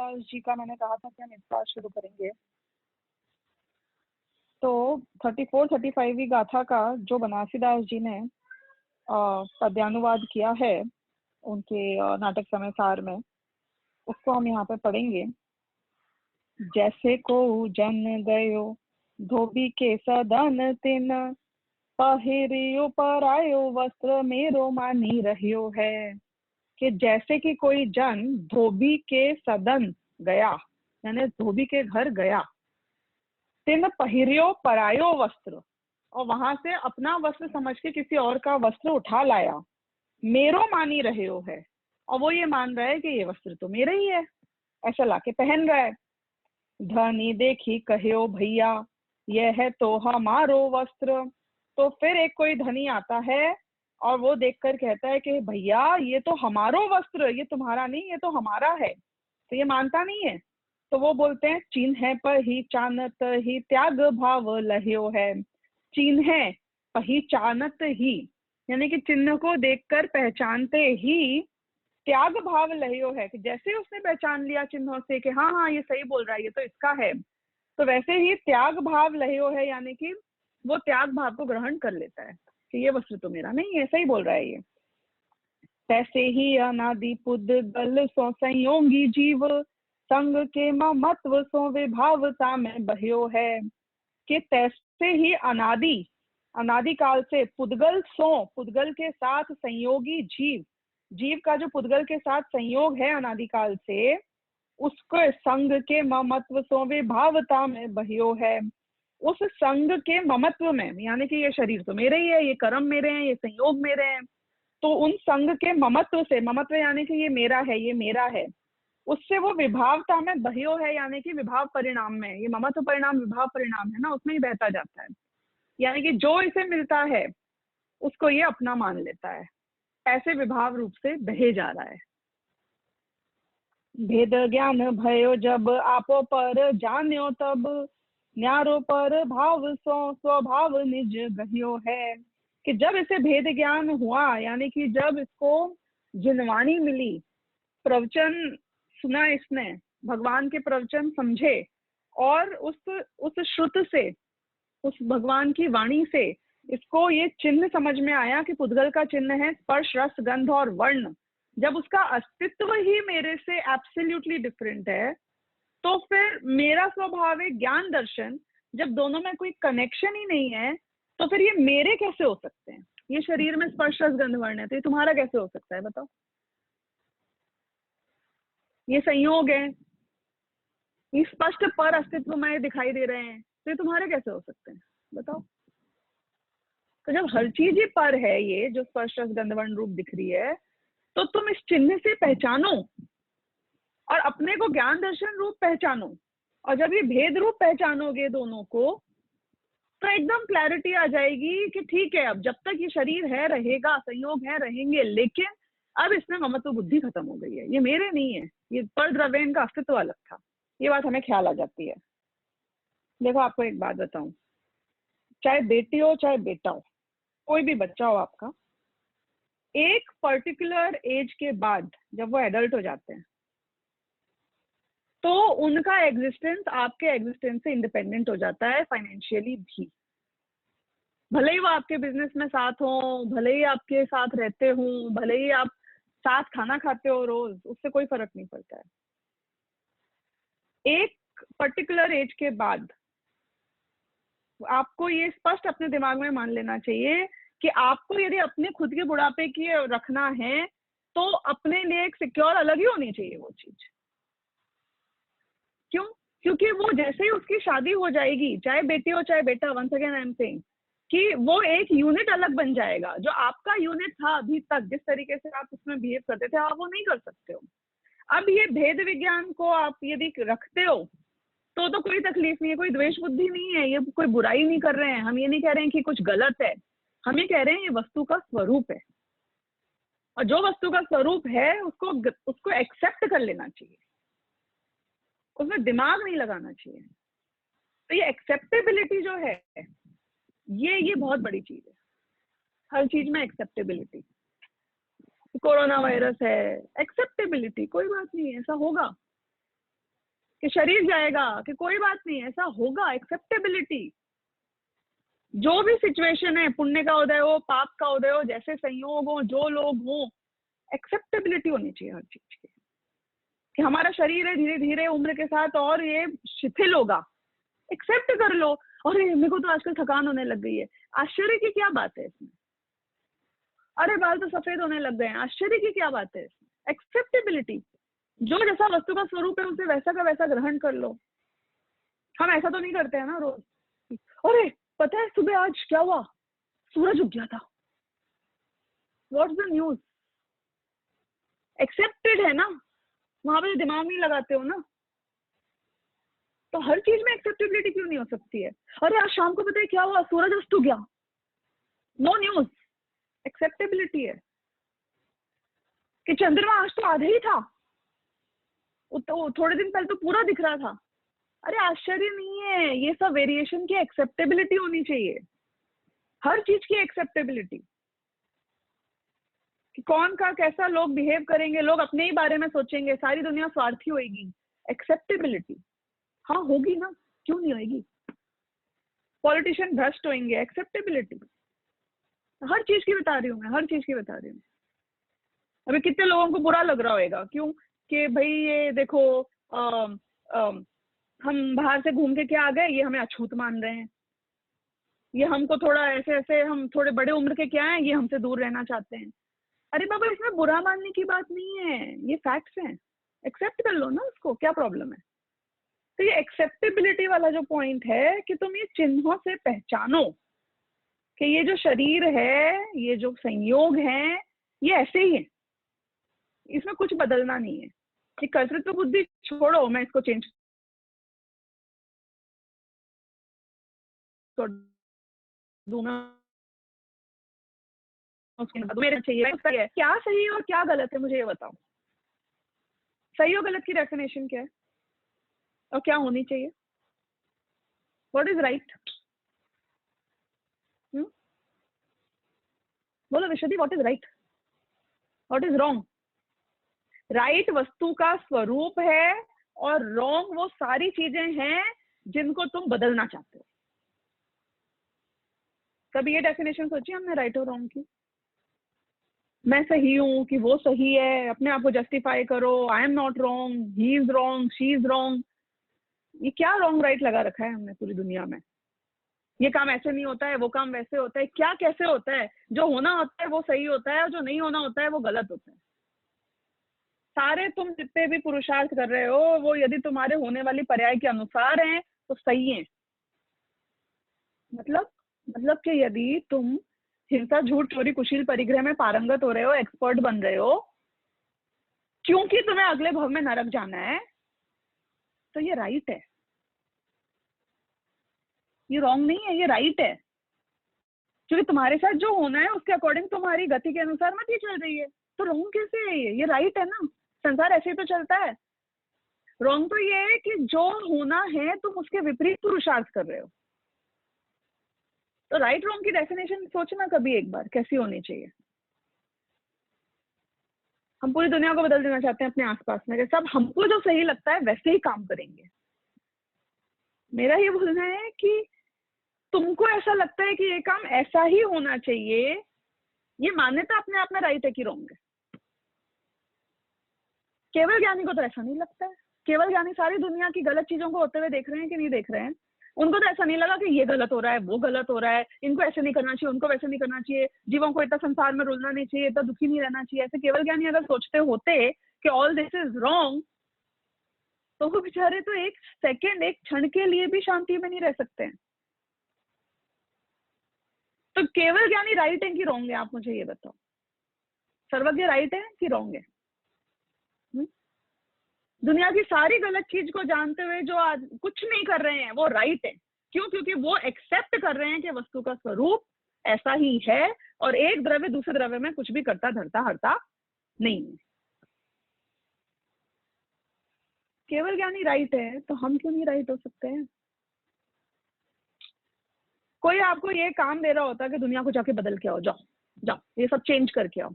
तुलसीदास जी का मैंने कहा था कि हम इस बार शुरू करेंगे। तो 34-35वीं गाथा का जो बनारसीदास जी ने पद्यानुवाद किया है उनके नाटक समय सार में, उसको हम यहाँ पे पढ़ेंगे। जैसे को जन गयो धोबी के सदन तिन, पहिरियो परायो वस्त्र मेरो मानी रहियो है। कि जैसे कि कोई जन धोबी के सदन गया, यानी धोबी के घर गया, तिन पहिरियो परायो वस्त्र, और वहां से अपना वस्त्र समझ के किसी और का वस्त्र उठा लाया, मेरो मानी रहे हो है, और वो ये मान रहा है कि ये वस्त्र तो मेरा ही है, ऐसा लाके पहन रहा है। धनी देखी कहो भैया यह है तो हमारो वस्त्र। तो फिर एक कोई धनी आता है और वो देखकर कहता है कि भैया ये तो हमारो वस्त्र, ये तुम्हारा नहीं, ये तो हमारा है। तो ये मानता नहीं है। तो वो बोलते हैं चिन्ह पर ही चानत ही त्याग भाव लह्यो है। चिन्ह पहचानत ही, यानी कि चिन्ह को देखकर पहचानते ही त्याग भाव लह्यो है, कि जैसे उसने पहचान लिया चिन्हों से कि हाँ हाँ ये सही बोल रहा है, ये तो इसका है, तो वैसे ही त्याग भाव लह्यो है, यानी कि वो त्याग भाव को ग्रहण कर लेता है कि ये वस्त्र तो मेरा नहीं है, सही बोल रहा है ये। तैसे ही अनादि पुद्गल सो संयोगी जीव, संग के ममत्व सो विभावता में बह्यो है। कि तैसे ही अनादि काल से पुद्गल के साथ संयोगी जीव का जो पुद्गल के साथ संयोग है अनादिकाल से, उसके संग के ममत्व सो विभावता में बह्यो है। उस संग के ममत्व में, यानी कि ये शरीर तो मेरे ही है, ये कर्म मेरे हैं, ये संयोग मेरे हैं, तो उन संग के ममत्व से, ममत्व यानी कि ये मेरा है, ये मेरा है, उससे वो विभावता में बह्यो है, यानी कि विभाव परिणाम में, ये ममत्व परिणाम विभाव परिणाम है ना, उसमें ही बहता जाता है। यानी कि जो इसे मिलता है उसको ये अपना मान लेता है, ऐसे विभाव रूप से बहे जा रहा है। भेद ज्ञान भयो जब आपो पर जान्यो तब, न्यारो पर भाव सो स्वभाव निज गह्यो है। कि जब इसे भेद ज्ञान हुआ, यानी कि जब इसको जिनवाणी मिली, प्रवचन सुना इसने, भगवान के प्रवचन समझे, और उस श्रुत से, उस भगवान की वाणी से इसको ये चिन्ह समझ में आया कि पुद्गल का चिन्ह है स्पर्श रस गंध और वर्ण। जब उसका अस्तित्व ही मेरे से एब्सोल्युटली डिफरेंट है, तो फिर मेरा स्वभाव है ज्ञान दर्शन, जब दोनों में कोई कनेक्शन ही नहीं है, तो फिर ये मेरे कैसे हो सकते हैं? ये शरीर में स्पर्श रस गंध वर्ण है, तो ये तुम्हारा कैसे हो सकता है बताओ? ये संयोग है, ये स्पष्ट पर अस्तित्व में दिखाई दे रहे हैं, तो ये तुम्हारे कैसे हो सकते हैं बताओ? तो जब हर चीज ही पर है, ये जो स्पर्श रस गंध वर्ण रूप दिख रही है, तो तुम इस चिन्ह से पहचानो और अपने को ज्ञान दर्शन रूप पहचानो। और जब ये भेद रूप पहचानोगे दोनों को, तो एकदम क्लैरिटी आ जाएगी कि ठीक है, अब जब तक ये शरीर है रहेगा, संयोग है रहेंगे, लेकिन अब इसमें ममत्व बुद्धि खत्म हो गई है, ये मेरे नहीं है, ये पर द्रव्य इनका अस्तित्व अलग था। ये बात हमें ख्याल आ जाती है। देखो आपको एक बात बताऊं, चाहे बेटी हो चाहे बेटा हो, कोई भी बच्चा हो आपका, एक पर्टिकुलर एज के बाद जब वो एडल्ट हो जाते हैं, तो उनका एग्जिस्टेंस आपके एग्जिस्टेंस से इंडिपेंडेंट हो जाता है, फाइनेंशियली भी। भले ही वो आपके बिजनेस में साथ हो, भले ही आपके साथ रहते हो, भले ही आप साथ खाना खाते हो रोज, उससे कोई फर्क नहीं पड़ता है। एक पर्टिकुलर एज के बाद आपको ये स्पष्ट अपने दिमाग में मान लेना चाहिए कि आपको यदि अपने खुद के बुढ़ापे की रखना है, तो अपने लिए एक सिक्योर अलग ही होनी चाहिए वो चीज। क्यों? क्योंकि वो जैसे ही उसकी शादी हो जाएगी, चाहे बेटी हो चाहे बेटा, once again I am saying कि वो एक यूनिट अलग बन जाएगा। जो आपका यूनिट था अभी तक, जिस तरीके से आप उसमें बिहेव करते थे, आप वो नहीं कर सकते हो। अब ये भेद विज्ञान को आप यदि रखते हो, तो कोई तकलीफ नहीं है, कोई द्वेष बुद्धि नहीं है, ये कोई बुराई नहीं कर रहे हैं, हम ये नहीं कह रहे हैं कि कुछ गलत है, हम ये कह रहे हैं ये वस्तु का स्वरूप है, और जो वस्तु का स्वरूप है उसको एक्सेप्ट कर लेना चाहिए, उसमें दिमाग नहीं लगाना चाहिए। तो ये एक्सेप्टेबिलिटी जो है, ये बहुत बड़ी चीज है। हर चीज में एक्सेप्टेबिलिटी। कोरोना वायरस है, एक्सेप्टेबिलिटी, कोई बात नहीं है, ऐसा होगा। कि शरीर जाएगा, कि कोई बात नहीं, ऐसा होगा। एक्सेप्टेबिलिटी, जो भी सिचुएशन है, पुण्य का उदय हो, पाप का उदय हो, जैसे संयोग हो, जो लोग हो, एक्सेप्टेबिलिटी होनी चाहिए हर चीज की, कि हमारा शरीर है, धीरे धीरे उम्र के साथ और ये शिथिल होगा, एक्सेप्ट कर लो। अरे मेरे को तो आजकल थकान होने लग गई है, आश्चर्य की क्या बात है इसमें? अरे बाल तो सफेद होने लग गए हैं, आश्चर्य की क्या बात है इसमें? एक्सेप्टेबिलिटी, जो जैसा वस्तु का स्वरूप है उसे वैसा का वैसा ग्रहण कर लो। हम ऐसा तो नहीं करते हैं ना रोज, अरे पता है सुबह आज क्या हुआ, सूरज उग गया था, व्हाट्स द न्यूज? एक्सेप्टेड है ना, वहां पे दिमाग नहीं लगाते हो ना। तो हर चीज में एक्सेप्टेबिलिटी क्यों नहीं हो सकती है? अरे आज शाम को पता है क्या हुआ, सूरज अस्त हो गया, नो न्यूज, एक्सेप्टेबिलिटी है। कि चंद्रमा आज तो आधे ही था, तो थोड़े दिन पहले तो पूरा दिख रहा था। अरे आश्चर्य नहीं है, ये सब वेरिएशन की एक्सेप्टेबिलिटी होनी चाहिए, हर चीज की एक्सेप्टेबिलिटी। कि कौन का कैसा लोग बिहेव करेंगे, लोग अपने ही बारे में सोचेंगे, सारी दुनिया स्वार्थी होगी, एक्सेप्टेबिलिटी। हाँ होगी ना, क्यों नहीं होगी? पॉलिटिशियन भ्रष्ट होंगे, एक्सेप्टेबिलिटी। हर चीज की बता रही हूँ मैं, हर चीज की बता रही हूँ। अभी कितने लोगों को बुरा लग रहा होगा, क्यों? कि भाई ये देखो, हम बाहर से घूम के क्या आ गए, ये हमें अछूत मान रहे हैं, ये हमको थोड़ा ऐसे ऐसे, हम थोड़े बड़े उम्र के क्या हैं, ये हमसे दूर रहना चाहते हैं। अरे बाबा, इसमें बुरा मानने की बात नहीं है, ये फैक्ट्स हैं, एक्सेप्ट कर लो ना उसको, क्या प्रॉब्लम है? तो ये एक्सेप्टेबिलिटी वाला जो पॉइंट है कि तुम ये चिन्हों से पहचानो कि ये जो शरीर है, ये जो संयोग है, ये ऐसे ही है, इसमें कुछ बदलना नहीं है। कि कर्तृत्व बुद्धि छोड़ो, मैं इसको चेंज कर दूंगा, मेरे चाहिए क्या सही और क्या गलत है, मुझे ये बताओ। सही और गलत की डेफिनेशन क्या है और क्या होनी चाहिए? What is right? बोलो विशदी, what is right, what is wrong? Right वस्तु का स्वरूप है और रॉन्ग वो सारी चीजें हैं जिनको तुम बदलना चाहते हो। कभी ये डेफिनेशन सोची हमने राइट और रॉन्ग की? मैं सही हूं कि वो सही है, अपने आप को जस्टिफाई करो, I am not wrong, he is wrong, she is wrong. ये क्या रॉन्ग राइट लगा रखा है हमने पूरी दुनिया में? ये काम ऐसे नहीं होता है, वो काम वैसे होता है, क्या कैसे होता है? जो होना होता है वो सही होता है और जो नहीं होना होता है वो गलत होता है। सारे तुम जितने भी पुरुषार्थ कर रहे हो वो यदि तुम्हारे होने वाली पर्याय के अनुसार हैं तो सही है। मतलब कि यदि तुम हिंसा, झूठ, चोरी, कुशील, परिग्रह में पारंगत हो रहे हो, एक्सपर्ट बन रहे हो, क्योंकि तुम्हें अगले भव में नरक जाना है, तो ये राइट है, ये रॉन्ग नहीं है, ये राइट है। क्योंकि तुम्हारे साथ जो होना है उसके अकॉर्डिंग तुम्हारी गति के अनुसार मत ये चल रही है, तो रॉन्ग कैसे है? ये राइट है ना, संसार ऐसे ही तो चलता है। रॉन्ग तो ये है कि जो होना है तुम उसके विपरीत पुरुषार्थ कर रहे हो। तो राइट रॉन्ग की डेफिनेशन सोचना कभी एक बार, कैसी होनी चाहिए। हम पूरी दुनिया को बदल देना चाहते हैं अपने आसपास में, सब हमको जो सही लगता है वैसे ही काम करेंगे। मेरा ये बोलना है कि तुमको ऐसा लगता है कि ये काम ऐसा ही होना चाहिए, ये मान्यता अपने आप में राइट है कि रॉन्ग है? केवल ज्ञानी को तो ऐसा नहीं लगता है। केवल ज्ञानी सारी दुनिया की गलत चीजों को होते हुए देख रहे हैं कि नहीं देख रहे हैं? उनको तो ऐसा नहीं लगा कि ये गलत हो रहा है, वो गलत हो रहा है, इनको ऐसे नहीं करना चाहिए, उनको वैसे नहीं करना चाहिए, जीवों को इतना संसार में रुलना नहीं चाहिए, इतना दुखी नहीं रहना चाहिए। ऐसे केवल ज्ञानी अगर सोचते होते कि ऑल दिस इज रॉन्ग, तो वो बेचारे तो एक सेकेंड, एक क्षण के लिए भी शांति में नहीं रह सकते हैं। तो केवल ज्ञानी राइट है कि रॉन्ग है? आप मुझे ये बताओ, सर्वज्ञ राइट है कि रॉन्ग है? दुनिया की सारी गलत चीज को जानते हुए जो आज कुछ नहीं कर रहे हैं वो राइट है। क्यों? क्योंकि वो एक्सेप्ट कर रहे हैं कि वस्तु का स्वरूप ऐसा ही है और एक द्रव्य दूसरे द्रव्य में कुछ भी करता धरता हरता नहीं है। केवल ज्ञानी राइट है तो हम क्यों नहीं राइट हो सकते हैं? कोई आपको ये काम दे रहा होता कि दुनिया को जाके बदल के आओ, जाओ जाओ ये सब चेंज करके आओ,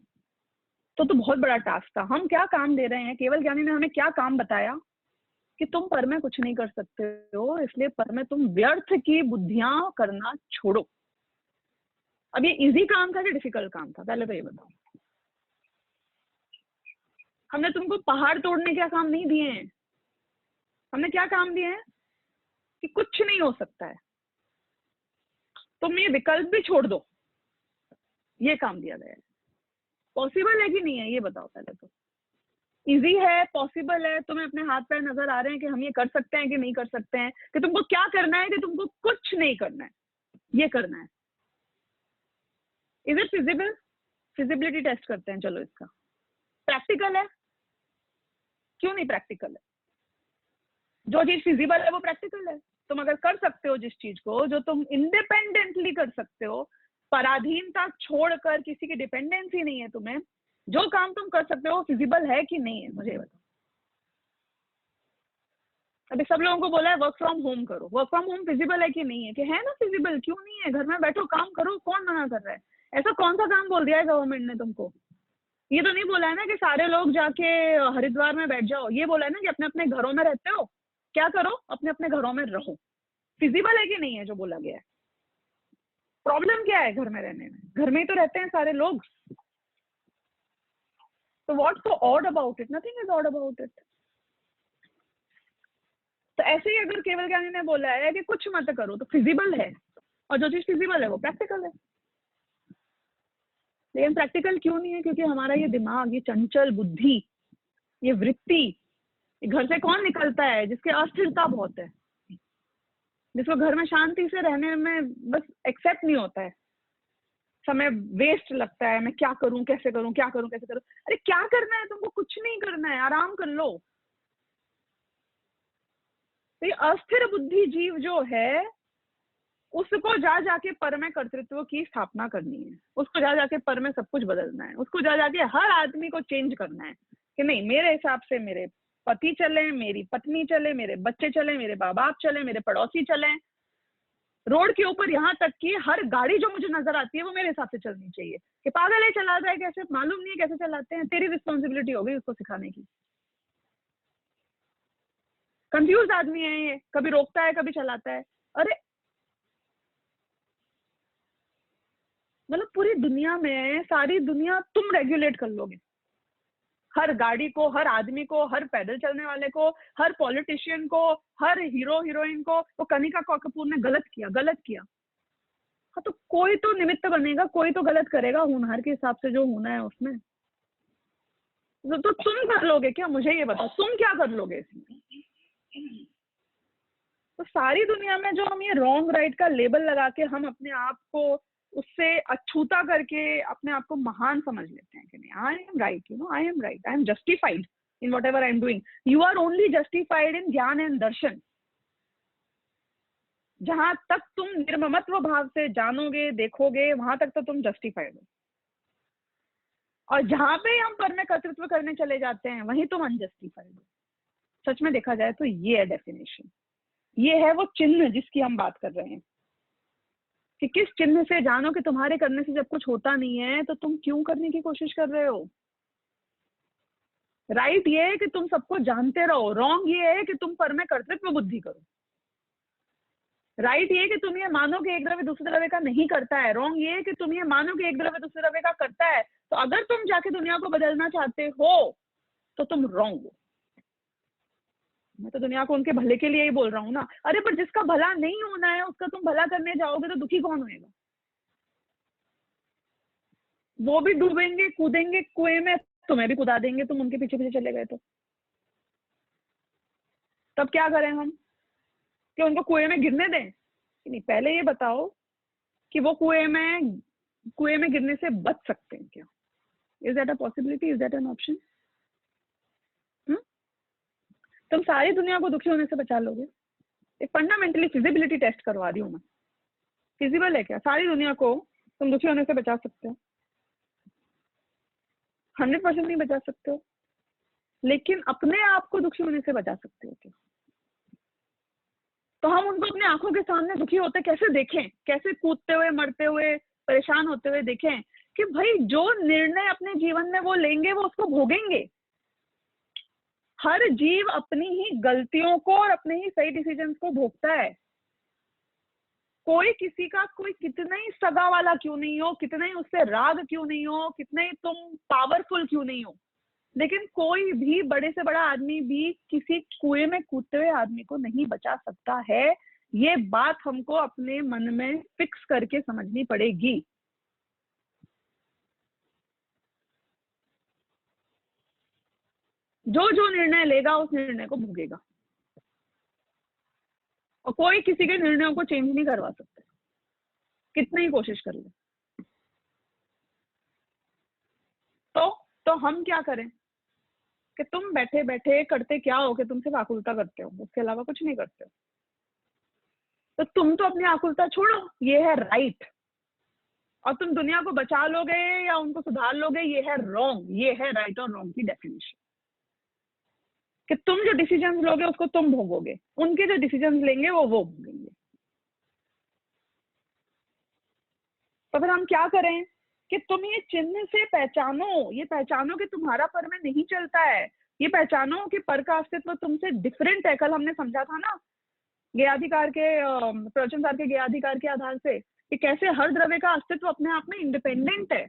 तो बहुत बड़ा टास्क था। हम क्या काम दे रहे हैं? केवल ज्ञानी ने हमें क्या काम बताया कि तुम पर में कुछ नहीं कर सकते हो, इसलिए पर में तुम व्यर्थ की बुद्धियां करना छोड़ो। अब ये इजी काम था कि डिफिकल्ट काम था, पहले तो ये बताओ। हमने तुमको पहाड़ तोड़ने का काम नहीं दिए हैं, हमने क्या काम दिए हैं कि कुछ नहीं हो सकता है, तुम ये विकल्प भी छोड़ दो, ये काम दिया गया है। पॉसिबल है कि नहीं है ये बताओ पहले तो। इजी है, पॉसिबल है, तुम्हें अपने हाथ पैर नजर आ रहे हैं कि हम ये कर सकते हैं कि नहीं कर सकते हैं, कि तुमको क्या करना है कि तुमको कुछ नहीं करना है, ये करना है। Is it feasible? Feasibility test करते हैं, चलो इसका। प्रैक्टिकल है? क्यों नहीं प्रैक्टिकल है? जो चीज फिजिबल है वो प्रैक्टिकल है। तुम अगर कर सकते हो जिस चीज को, जो तुम इंडिपेंडेंटली कर सकते हो, पराधीनता छोड़कर, किसी की डिपेंडेंसी नहीं है तुम्हें, जो काम तुम कर सकते हो फिजिबल है कि नहीं है, मुझे बताओ। अभी सब लोगों को बोला है वर्क फ्रॉम होम करो, वर्क फ्रॉम होम फिजिबल है कि नहीं है? कि है ना फिजिबल, क्यों नहीं है? घर में बैठो काम करो, कौन मना कर रहा है? ऐसा कौन सा काम बोल दिया है गवर्नमेंट ने तुमको? ये तो नहीं बोला है ना कि सारे लोग जाके हरिद्वार में बैठ जाओ, ये बोला है ना कि अपने अपने घरों में रहते हो, क्या करो, अपने अपने घरों में रहो। फिजिबल है कि नहीं है जो बोला गया है? प्रॉब्लम क्या है घर में रहने में? घर में ही तो रहते हैं सारे लोग, तो what's so odd about it? Nothing is odd about it. तो ऐसे ही अगर केवल ज्ञानी ने बोला है कि कुछ मत करो, तो फिजिबल है, और जो चीज फिजिबल है वो प्रैक्टिकल है। लेकिन प्रैक्टिकल क्यों नहीं है? क्योंकि हमारा ये दिमाग, ये चंचल बुद्धि, ये वृत्ति, घर से कौन निकलता है? जिसके अस्थिरता बहुत है, जिसको घर में शांति से रहने में बस एक्सेप्ट नहीं होता है, समय वेस्ट लगता है, मैं क्या करूं, कैसे करूं, क्या करूं, कैसे करूं। अरे क्या करना है तुमको? कुछ नहीं करना है, आराम कर लो। तो ये अस्थिर बुद्धि जीव जो है, उसको जा जाके पर में कर्तृत्व की स्थापना करनी है, उसको जा जाके पर में सब कुछ बदलना है, उसको जा जाके हर आदमी को चेंज करना है कि नहीं, मेरे हिसाब से मेरे पति चले, मेरी पत्नी चले, मेरे बच्चे चले, मेरे माँ बाप चले, मेरे पड़ोसी चले, रोड के ऊपर यहाँ तक कि हर गाड़ी जो मुझे नजर आती है वो मेरे हिसाब से चलनी चाहिए। कि पागल है, चला रहा है कैसे, मालूम नहीं है कैसे चलाते हैं, तेरी रिस्पॉन्सिबिलिटी होगी उसको सिखाने की। कंफ्यूज आदमी है ये, कभी रोकता है कभी चलाता है। अरे मतलब पूरी दुनिया में, सारी दुनिया तुम रेगुलेट कर लोगे, हर गाड़ी को, हर आदमी को, हर पैदल चलने वाले को, हर पॉलिटिशियन को, हर हीरो हीरोइन को। वो कनिका कपूर ने गलत किया, गलत किया, हाँ तो कोई तो निमित्त बनेगा, कोई तो गलत करेगा होनहार के हिसाब से जो होना है उसमें। तो तुम कर लोगे क्या? मुझे ये बताओ, तुम क्या कर लोगे इसमें? तो सारी दुनिया में जो हम ये रॉन्ग राइट का लेबल लगा के हम अपने आप को उससे अछूता करके अपने आप को महान समझ लेते हैं कि नहीं, I am right, you know, I am right, I am justified in whatever I am doing. You are only justified in gyan and दर्शन। जहां तक तुम निर्ममत्व भाव से जानोगे, देखोगे, वहां तक तो तुम जस्टिफाइड हो, और जहां पे हम पर में कर्तृत्व करने चले जाते हैं वहीं तुम अनजस्टिफाइड हो। सच में देखा जाए तो ये है डेफिनेशन, ये है वो चिन्ह जिसकी हम बात कर रहे हैं। कि किस चिन्ह से जानो कि तुम्हारे करने से जब कुछ होता नहीं है तो तुम क्यों करने की कोशिश कर रहे हो। राइट ये है कि तुम सबको जानते रहो, रॉन्ग ये है कि तुम पर में कर्तृत्व बुद्धि करो। राइट ये कि तुम ये मानो कि एक द्रव्य दूसरे द्रव्य का नहीं करता है, रॉन्ग ये है कि तुम ये मानो कि एक द्रव्य दूसरे द्रव्य का करता है। तो अगर तुम जाके दुनिया को बदलना चाहते हो तो तुम रॉन्ग हो। मैं तो दुनिया को उनके भले के लिए ही बोल रहा हूँ ना। अरे पर जिसका भला नहीं होना है उसका तुम भला करने जाओगे तो दुखी कौन होएगा? वो भी डूबेंगे, कूदेंगे कुएं में, तुम्हें भी कुदा देंगे, तुम उनके पीछे पीछे चले गए तो। तब क्या करें हम? कि उनको कुएं में गिरने दें? नहीं, पहले ये बताओ कि वो कुएं में गिरने से बच सकते हैं क्या? Is that a possibility? Is that an option? तुम सारी दुनिया को दुखी होने से बचा लोगे? एक फंडामेंटली फिजिबिलिटी टेस्ट करवा रही हूँ मैं। फिजिबल है क्या सारी दुनिया को तुम दुखी होने से बचा सकते हो? 100% नहीं बचा सकते हो, लेकिन अपने आप को दुखी होने से बचा सकते हो क्या? तो हम उनको अपनी आंखों के सामने दुखी होते कैसे देखें, कैसे कूदते हुए, मरते हुए, परेशान होते हुए देखें कि भाई जो निर्णय अपने जीवन में वो लेंगे वो उसको भोगेंगे। हर जीव अपनी ही गलतियों को और अपने ही सही डिसीजंस को भोगता है। कोई किसी का कोई कितना ही सगा वाला क्यों नहीं हो, कितना ही उससे राग क्यों नहीं हो, कितने ही तुम पावरफुल क्यों नहीं हो, लेकिन कोई भी बड़े से बड़ा आदमी भी किसी कुएं में कूदते हुए आदमी को नहीं बचा सकता है। ये बात हमको अपने मन में फिक्स करके समझनी पड़ेगी। जो जो निर्णय लेगा उस निर्णय को भोगेगा, और कोई किसी के निर्णयों को चेंज नहीं करवा सकता, कितनी ही कोशिश कर ले। तो हम क्या करें कि तुम बैठे बैठे करते क्या हो कि तुम सिर्फ आकुलता करते हो, उसके अलावा कुछ नहीं करते हो। तो तुम तो अपनी आकुलता छोड़ो, ये है राइट, और तुम दुनिया को बचा लोगे या उनको सुधार लोगे, ये है रॉन्ग। ये है राइट और रॉन्ग की डेफिनेशन, कि तुम जो डिसीजन लोगे उसको तुम भोगोगे, उनके जो डिसीजन लेंगे वो भोगेंगे। तो फिर हम क्या करें कि तुम ये चिन्ह से पहचानो, ये पहचानो कि तुम्हारा पर में नहीं चलता है, ये पहचानो कि पर का अस्तित्व तुमसे डिफरेंट है। कल हमने समझा था ना ज्ञाधिकार के प्रवचन सार के ज्ञाधिकार के आधार से कि कैसे हर द्रव्य का अस्तित्व अपने आप में इंडिपेंडेंट है।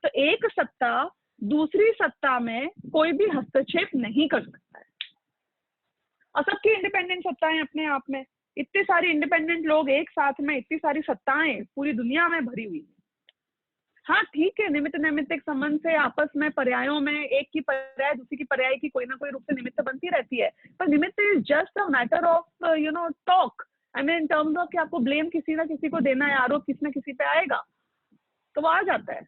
तो एक सत्ता दूसरी सत्ता में कोई भी हस्तक्षेप नहीं कर सकता है, और सबकी इंडिपेंडेंट सत्ताएं अपने आप में। इतने सारे इंडिपेंडेंट लोग एक साथ में, इतनी सारी सत्ताएं पूरी दुनिया में भरी हुई है। हाँ ठीक है, निमित्त नैमित्तिक संबंध से आपस में पर्यायों में एक की पर्याय दूसरी की पर्याय की कोई ना कोई रूप से निमित्त बनती रहती है, पर निमित्त is just a matter of talk. I mean in terms of कि आपको ब्लेम किसी ना किसी को देना है, आरोप किसी ना किसी पे आएगा, तो वो आ जाता है।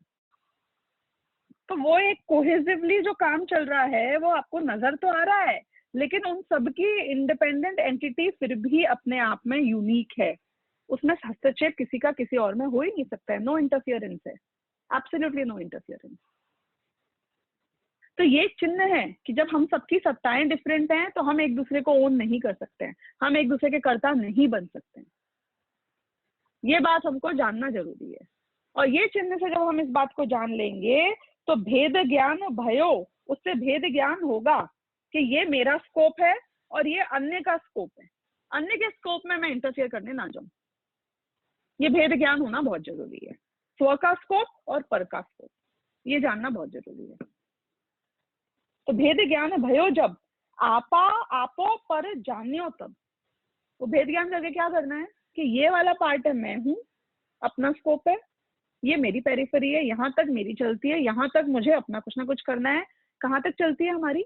तो वो एक कोहेसिवली जो काम चल रहा है वो आपको नजर तो आ रहा है, लेकिन उन सबकी इंडिपेंडेंट एंटिटी फिर भी अपने आप में यूनिक है। उसमें हस्तक्षेप किसी का किसी और में हो ही नहीं सकता है। नो इंटरफियरेंस है, एब्सोल्युटली नो इंटरफियरेंस। तो ये चिन्ह है कि जब हम सबकी सत्ताएं डिफरेंट हैं तो हम एक दूसरे को ओन नहीं कर सकते हैं, हम एक दूसरे के कर्ता नहीं बन सकते हैं। ये बात हमको जानना जरूरी है, और ये चिन्ह से जब हम इस बात को जान लेंगे तो भेद ज्ञान भयो, उससे भेद ज्ञान होगा कि ये मेरा स्कोप है और ये अन्य का स्कोप है। अन्य के स्कोप में मैं इंटरफियर करने ना जाऊं, ये भेद ज्ञान होना बहुत जरूरी है। स्व का स्कोप और पर का स्कोप, ये जानना बहुत जरूरी है। तो भेद ज्ञान भयो जब आपा आपो पर जान्यो तब। वो भेद ज्ञान करके क्या करना है कि ये वाला पार्ट है मैं हूं, अपना स्कोप है, ये मेरी पेरिफेरी है, यहाँ तक मेरी चलती है, यहाँ तक मुझे अपना कुछ ना कुछ करना है। कहाँ तक चलती है हमारी?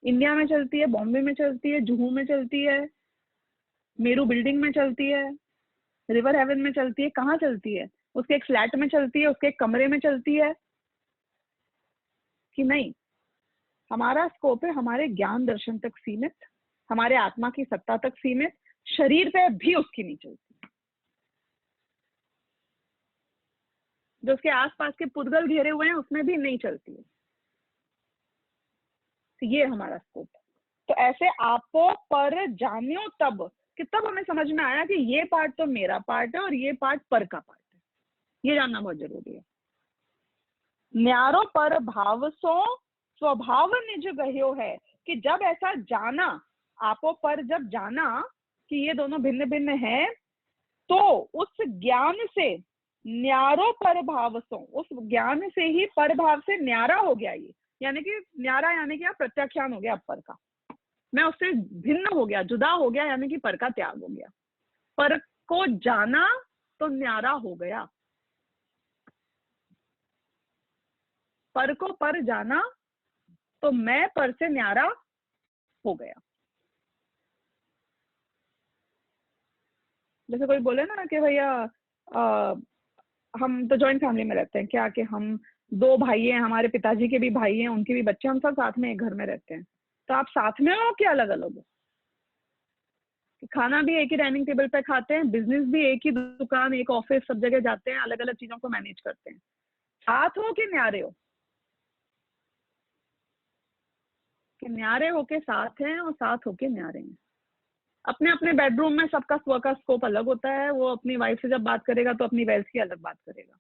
इंडिया में चलती है, बॉम्बे में चलती है, जुहू में चलती है, मेरू बिल्डिंग में चलती है, रिवर हेवन में चलती है। कहाँ चलती है? उसके एक फ्लैट में चलती है, उसके एक कमरे में चलती है कि नहीं? हमारा स्कोप है हमारे ज्ञान दर्शन तक सीमित, हमारे आत्मा की सत्ता तक सीमित, शरीर पे भी उसकी नहीं चलती। जो उसके आसपास के पुद्गल घेरे हुए हैं उसमें भी नहीं चलती है। तो ये हमारा स्कोप है। तो ऐसे आपो पर जानियो तब, कि तब हमें समझ में आया कि ये पार्ट तो मेरा पार्ट है और ये पार्ट पर का पार्ट है। ये जानना बहुत जरूरी है। न्यारो पर भाव सो स्वभाव निज गह्यो है, कि जब ऐसा जाना, आपो पर जब जाना कि ये दोनों भिन्न भिन्न हैं, तो उस ज्ञान से न्यारो पर भाव सो, उस ज्ञान से ही पर भाव से न्यारा हो गया ये, यानी कि न्यारा यानी कि प्रत्याख्यान हो गया पर का। मैं उससे भिन्न हो गया, जुदा हो गया, यानी कि पर का त्याग हो गया। पर को जाना तो न्यारा हो गया, पर को पर जाना तो मैं पर से न्यारा हो गया। जैसे कोई बोले ना कि भैया हम तो जॉइंट फैमिली में रहते हैं, क्या कि हम दो भाई हैं, हमारे पिताजी के भी भाई हैं, उनके भी बच्चे, हम सब साथ में एक घर में रहते हैं। तो आप साथ में हो कि अलग अलग हो? खाना भी एक ही डाइनिंग टेबल पे खाते हैं, बिजनेस भी एक ही दुकान, एक ऑफिस, सब जगह जाते हैं, अलग अलग चीजों को मैनेज करते हैं। साथ हो कि न्यारे हो? कि न्यारे होके साथ हैं और साथ होके न्यारे हैं। अपने अपने बेडरूम में सबका स्व का स्कोप अलग होता है। वो अपनी वाइफ से जब बात करेगा तो अपनी वेल्थ की अलग बात करेगा,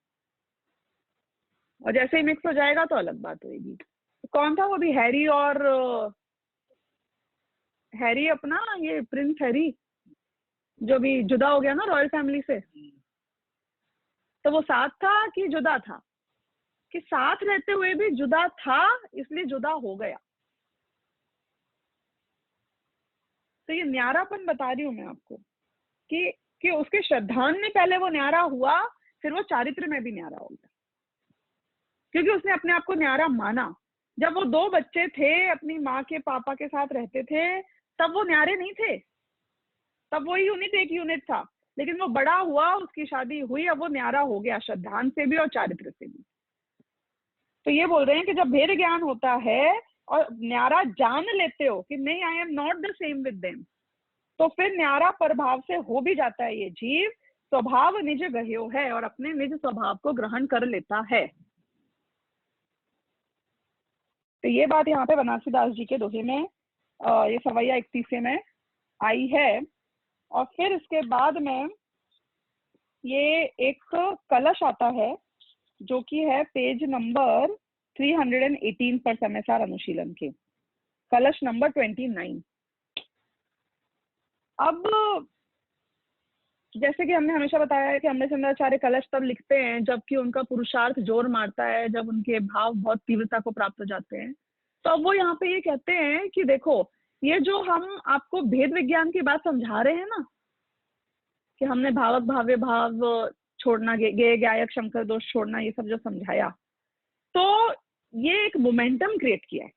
और जैसे ही मिक्स हो जाएगा तो अलग बात होगी। कौन था वो भी, हैरी और हैरी अपना, ये प्रिंस हैरी जो भी जुदा हो गया ना रॉयल फैमिली से, तो वो साथ था कि जुदा था? कि साथ रहते हुए भी जुदा था, इसलिए जुदा हो गया। तो ये न्यारापन बता रही हूं मैं आपको कि उसके श्रद्धांजलि में पहले वो न्यारा हुआ, फिर वो चारित्र में भी न्यारा हो गया, क्योंकि उसने अपने आप को न्यारा माना। जब वो 2 बच्चे थे, अपनी माँ के पापा के साथ रहते थे, तब वो न्यारे नहीं थे, तब वो यूनिट एक यूनिट था। लेकिन वो बड़ा हुआ, उसकी शादी हुई, अब वो न्यारा हो गया, श्रद्धांजलि से भी और चारित्र से भी। तो ये बोल रहे हैं कि जब भेद ज्ञान होता है और न्यारा जान लेते हो कि नहीं, I am not the same with them, तो फिर न्यारा प्रभाव से हो भी जाता है। ये जीव स्वभाव निज गह्यो है और अपने निज स्वभाव को ग्रहण कर लेता है। तो ये बात यहाँ पे बनारसीदास जी के दोहे में ये 31 में आई है। और फिर इसके बाद में ये एक कलश आता है, जो कि है पेज नंबर 318 पर समयसार अनुशीलन के, कलश नंबर 29। अब जैसे कि हमने हमेशा बताया है कि अमृतचंद्राचार्य कलश तब लिखते हैं जबकि उनका पुरुषार्थ जोर मारता है, जब उनके भाव बहुत तीव्रता को प्राप्त हो जाते हैं। तो अब वो यहाँ पे ये कहते हैं कि देखो, ये जो हम आपको भेद विज्ञान की बात समझा रहे हैं ना, कि हमने भावक भाव्य भाव छोड़ना, गेय गायक शंकर दोष छोड़ना, ये सब जो समझाया, तो ये एक मोमेंटम क्रिएट किया है।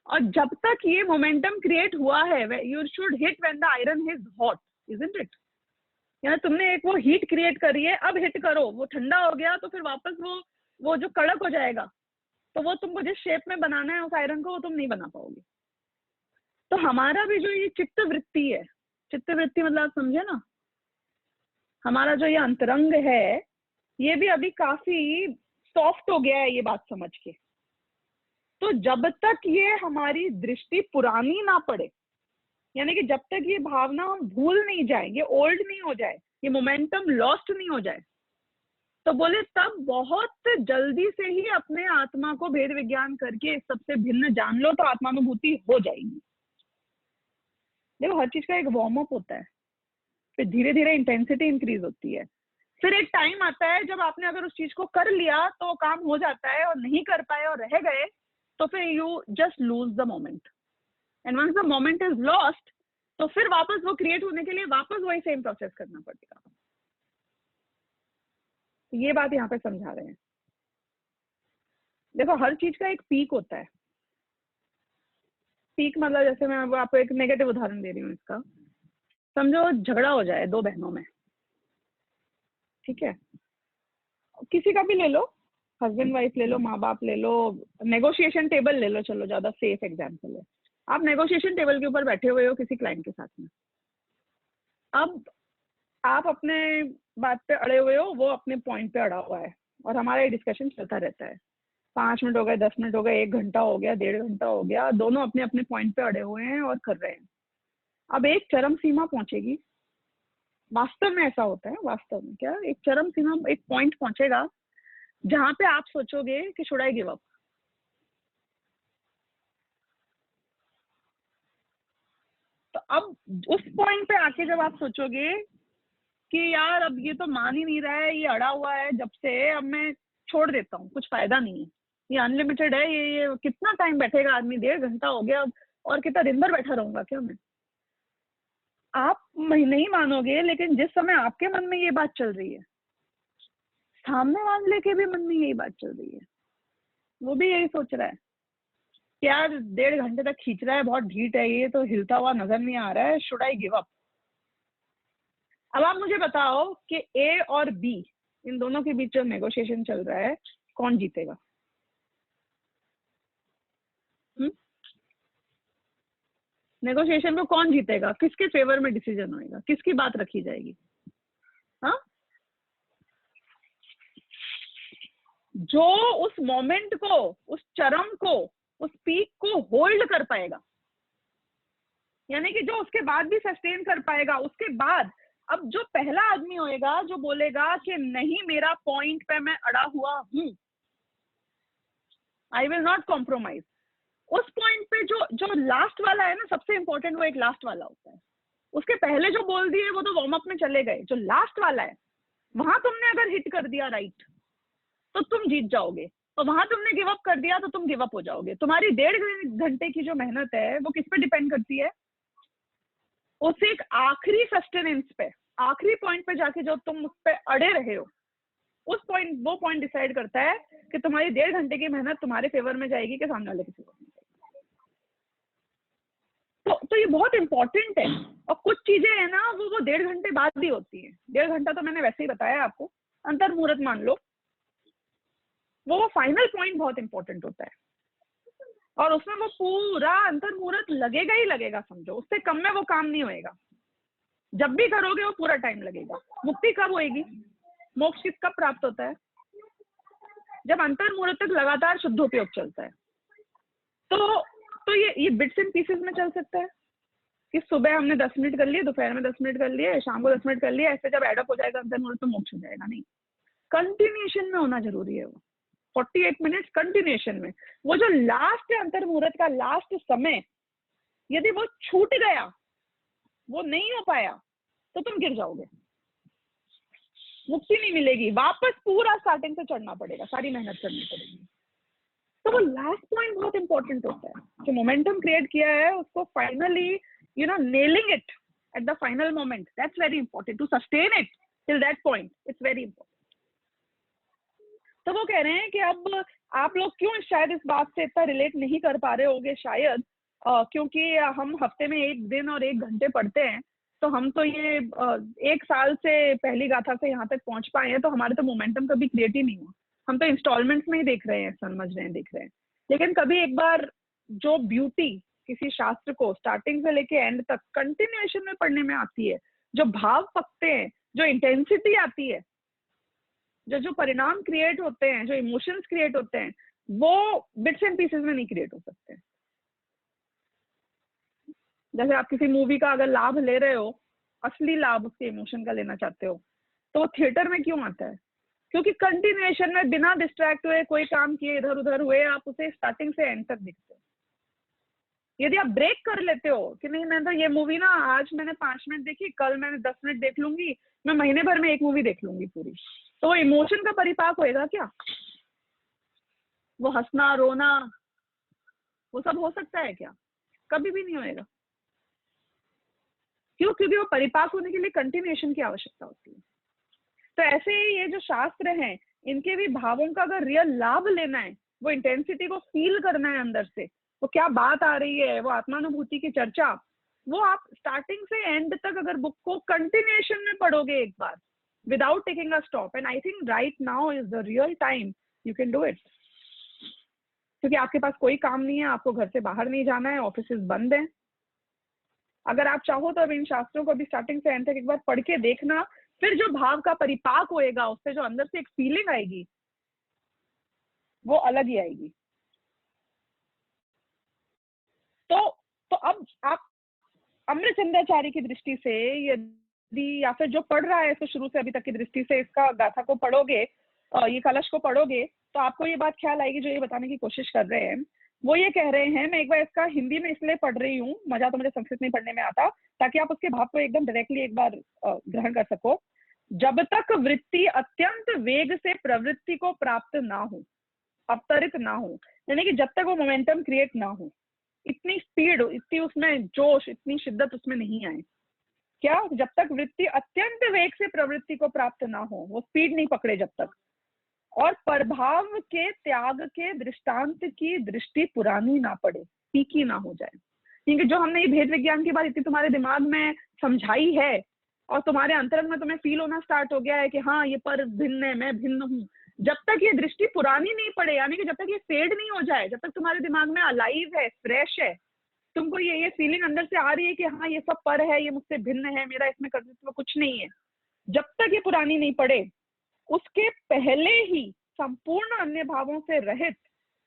और जब तक ये मोमेंटम क्रिएट हुआ है, you should hit when the iron is hot, isn't it? यानी तुमने एक वो हीट क्रिएट करी है, अब हिट करो, वो ठंडा हो गया तो फिर वापस वो जो कड़क हो जाएगा, तो वो तुमको जिस शेप में बनाना है उस आयरन को, वो तुम नहीं बना पाओगे। तो हमारा भी जो ये चित्त वृत्ति है, चित्त वृत्ति मतलब आप समझे ना, हमारा जो ये अंतरंग है, ये भी अभी काफी सॉफ्ट हो गया है ये बात समझ के। तो जब तक ये हमारी दृष्टि पुरानी ना पड़े, यानी कि जब तक ये भावना हम भूल नहीं जाए, ये ओल्ड नहीं हो जाए, ये मोमेंटम लॉस्ट नहीं हो जाए, तो बोले तब बहुत जल्दी से ही अपने आत्मा को भेद विज्ञान करके सबसे भिन्न जान लो, तो आत्मानुभूति हो जाएगी। देखो, हर चीज का एक वार्म अप होता है, फिर धीरे धीरे इंटेंसिटी इंक्रीज होती है, फिर एक टाइम आता है जब आपने अगर उस चीज को कर लिया तो वो काम हो जाता है, और नहीं कर पाए और रह गए तो फिर you just lose the moment. And once the moment is lost, तो फिर वापस वो क्रिएट होने के लिए वापस वही सेम प्रोसेस करना पड़ेगा। ये बात यहाँ पे समझा रहे हैं। देखो, हर चीज का एक पीक होता है। पीक मतलब, जैसे मैं आपको एक नेगेटिव उदाहरण दे रही हूँ इसका। समझो झगड़ा हो जाए 2 बहनों में, ठीक है, किसी का भी ले लो, हस्बैंड वाइफ ले लो, माँ बाप ले लो, नेगोशिएशन टेबल ले लो, चलो ज्यादा सेफ एग्जाम्पल है। आप नेगोशिएशन टेबल के ऊपर बैठे हुए हो किसी क्लाइंट के साथ में, अब आप अपने बात पे अड़े हुए हो, वो अपने पॉइंट पे अड़ा हुआ है, और हमारा ये डिस्कशन चलता रहता है। 5 मिनट हो गए, 10 मिनट हो गए, 1 घंटा हो गया, 1.5 घंटा हो गया, दोनों अपने अपने पॉइंट पे अड़े हुए हैं और कर रहे हैं। अब एक चरम सीमा पहुंचेगी, वास्तव में ऐसा होता है, वास्तव में क्या, एक चरम सीमा, एक पॉइंट पहुंचेगा जहां पे आप सोचोगे कि शुड आई गिव अप। तो अब उस पॉइंट पे आके जब आप सोचोगे कि यार अब ये तो मान ही नहीं रहा है, ये अड़ा हुआ है जब से, अब मैं छोड़ देता हूँ, कुछ फायदा नहीं है, ये अनलिमिटेड है, ये कितना टाइम बैठेगा आदमी, 1.5 घंटा हो गया, और कितना दिन भर बैठा रहूंगा क्या मैं? आप नहीं मानोगे, लेकिन जिस समय आपके मन में ये बात चल रही है, सामने वाले के भी मन में यही बात चल रही है, वो भी यही सोच रहा है कि यार 1.5 घंटे तक खींच रहा है, बहुत ढीठ है, ये तो हिलता हुआ नजर नहीं आ रहा है, शुड आई गिव अप? अब आप मुझे बताओ कि ए और बी, इन दोनों के बीच जो नेगोशिएशन चल रहा है, कौन जीतेगा? नेगोशिएशन में कौन जीतेगा? किसके फेवर में डिसीजन होएगा? किसकी बात रखी जाएगी? हाँ, जो उस मोमेंट को, उस चरम को, उस पीक को होल्ड कर पाएगा, यानी कि जो उसके बाद भी सस्टेन कर पाएगा, उसके बाद अब जो पहला आदमी होएगा जो बोलेगा कि नहीं, मेरा पॉइंट पे मैं अड़ा हुआ हूं, आई विल नॉट कॉम्प्रोमाइज, उस पॉइंट पे जो जो लास्ट वाला है ना, सबसे इंपॉर्टेंट वो एक लास्ट वाला होता है। उसके पहले जो बोल दिए वो तो वार्म अप में चले गए, जो लास्ट वाला है वहां तुमने अगर हिट कर दिया राइट तो तुम जीत जाओगे, तो वहां तुमने गिव अप कर दिया तो तुम गिव अप हो जाओगे। तुम्हारी 1.5 घंटे की जो मेहनत है वो किस पे डिपेंड करती है? उस एक आखिरी सस्टेनेंस पे, आखिरी पॉइंट पे जाके जो तुम उस पे अड़े रहे हो, उस पॉइंट, वो पॉइंट डिसाइड करता है कि तुम्हारी 1.5 घंटे की मेहनत तुम्हारे फेवर में जाएगी कि सामने वाले के फेवर में जाएगी। तो ये बहुत इंपॉर्टेंट है। और कुछ चीजें है ना वो 1.5 घंटे बाद भी होती है। 1.5 घंटा तो मैंने वैसे ही बताया आपको, अंतर मुहूर्त मान लो, वो फाइनल पॉइंट बहुत इंपॉर्टेंट होता है और उसमें वो पूरा अंतर मुहूर्त लगेगा ही लगेगा, समझो उससे कम में वो काम नहीं होएगा। जब भी करोगे वो पूरा टाइम लगेगा। मुक्ति कब होएगी, मोक्ष किस कब प्राप्त होता है? जब अंतर मुहूर्त तक लगातार शुद्धोपयोग चलता है। तो ये बिट्स एंड पीसेस में चल सकता है कि सुबह हमने 10 मिनट कर लिए, दोपहर में 10 मिनट कर लिए, शाम को 10 मिनट कर लिए, ऐसे जब एडअप हो जाएगा अंतर मुहूर्त तो मोक्ष हो जाएगा। नहीं, कंटिन्यूएशन में होना जरूरी है। वो 48 मिनट कंटिन्यूएशन में, वो जो लास्ट अंतर मुहूर्त का लास्ट समय यदि वो छूट गया, वो नहीं हो पाया, तो तुम गिर जाओगे, मुक्ति नहीं मिलेगी, वापस पूरा स्टार्टिंग से चढ़ना पड़ेगा, सारी मेहनत करनी पड़ेगी। तो वो लास्ट पॉइंट बहुत इंपॉर्टेंट होता है। जो मोमेंटम क्रिएट किया है उसको finally nailing it at the final moment, that's very important. To sustain it till that point, it's very important. तो वो कह रहे हैं कि अब आप लोग क्यों शायद इस बात से इतना रिलेट नहीं कर पा रहे होगे, शायद क्योंकि हम हफ्ते में 1 दिन और 1 घंटे पढ़ते हैं, तो हम तो ये 1 साल से पहली गाथा से यहाँ तक पहुंच पाए हैं, तो हमारे तो मोमेंटम कभी क्रिएट ही नहीं हुआ। हम तो इंस्टॉलमेंट्स में ही देख रहे हैं, समझ रहे हैं, देख रहे हैं। लेकिन कभी एक बार जो ब्यूटी किसी शास्त्र को स्टार्टिंग से लेके एंड तक कंटिन्यूएशन में पढ़ने में आती है, जो भाव पकते हैं, जो इंटेंसिटी आती है, जो परिणाम क्रिएट होते हैं, जो इमोशंस क्रिएट होते हैं, वो बिट्स एंड पीसेस में नहीं क्रिएट हो सकते। जैसे आप किसी मूवी का अगर लाभ ले रहे हो, असली लाभ उसके इमोशन का लेना चाहते हो, तो वो थिएटर में क्यों आता है? क्योंकि कंटिन्यूएशन में बिना डिस्ट्रैक्ट हुए, कोई काम किए, इधर उधर हुए, आप उसे स्टार्टिंग से एंड तक देखते हो। यदि आप ब्रेक कर लेते हो कि नहीं, मैं तो ये मूवी ना आज मैंने 5 मिनट देखी, कल मैंने 10 मिनट देख लूंगी, मैं महीने भर में एक मूवी देख लूंगी पूरी, तो वो इमोशन का परिपाक होएगा क्या? वो हंसना रोना वो सब हो सकता है क्या? कभी भी नहीं होएगा। क्यों? क्योंकि वो परिपाक होने के लिए कंटिन्यूएशन की आवश्यकता होती है। तो ऐसे ही ये जो शास्त्र हैं, इनके भी भावों का अगर रियल लाभ लेना है, वो इंटेंसिटी को फील करना है अंदर से, वो क्या बात आ रही है, वो आत्मानुभूति की चर्चा, वो आप स्टार्टिंग से एंड तक अगर बुक को कंटिन्यूएशन में पढ़ोगे एक बार without taking a stop, and I think right now is the real time you can do it. क्योंकि आपके पास कोई काम नहीं है, आपको घर से बाहर नहीं जाना है, ऑफिस बंद है। अगर आप चाहो तो अब इन शास्त्रों को भी स्टार्टिंग से एंड तक एक बार पढ़ के देखना, फिर जो भाव का परिपाक होएगा, उससे जो अंदर से एक फीलिंग आएगी, वो अलग ही आएगी। तो अब आप अमृतचंद्राचार्य की दृष्टि से यदि, या फिर जो पढ़ रहा है इसको शुरू से अभी तक की दृष्टि से, इसका गाथा को पढ़ोगे, ये कलश को पढ़ोगे, तो आपको ये बात ख्याल आएगी, जो ये बताने की कोशिश कर रहे हैं। वो ये कह रहे हैं, मैं एक बार इसका हिंदी में इसलिए पढ़ रही हूँ, मजा तो मुझे संस्कृत में पढ़ने में आता, ताकि आप उसके भाव को एकदम डायरेक्टली एक बार ग्रहण कर सको। जब तक वृत्ति अत्यंत वेग से प्रवृत्ति को प्राप्त ना हो, अवतरित ना हो, यानी कि जब तक वो मोमेंटम क्रिएट ना हो, इतनी स्पीड, इतनी उसमें जोश, इतनी शिद्दत उसमें नहीं आए। क्या? जब तक वृत्ति अत्यंत वेग से प्रवृत्ति को प्राप्त ना हो, वो स्पीड नहीं पकड़े जब तक, और प्रभाव के त्याग के दृष्टांत की दृष्टि पुरानी ना पड़े, फीकी ना हो जाए। क्योंकि जो हमने ये भेद विज्ञान की बात इतनी तुम्हारे दिमाग में समझाई है, और तुम्हारे अंतरंग में तुम्हें फील होना स्टार्ट हो गया है कि हाँ ये पर भिन्न है, मैं भिन्न हूँ, जब तक ये दृष्टि पुरानी नहीं पड़े, यानी कि जब तक ये फेड नहीं हो जाए, जब तक तुम्हारे दिमाग में अलाइव है, फ्रेश है, तुमको ये फीलिंग अंदर से आ रही है कि हाँ ये सब पर है, ये मुझसे भिन्न है, मेरा इसमें कर्तृत्व कुछ नहीं है, जब तक ये पुरानी नहीं पड़े, उसके पहले ही संपूर्ण अन्य भावों से रहित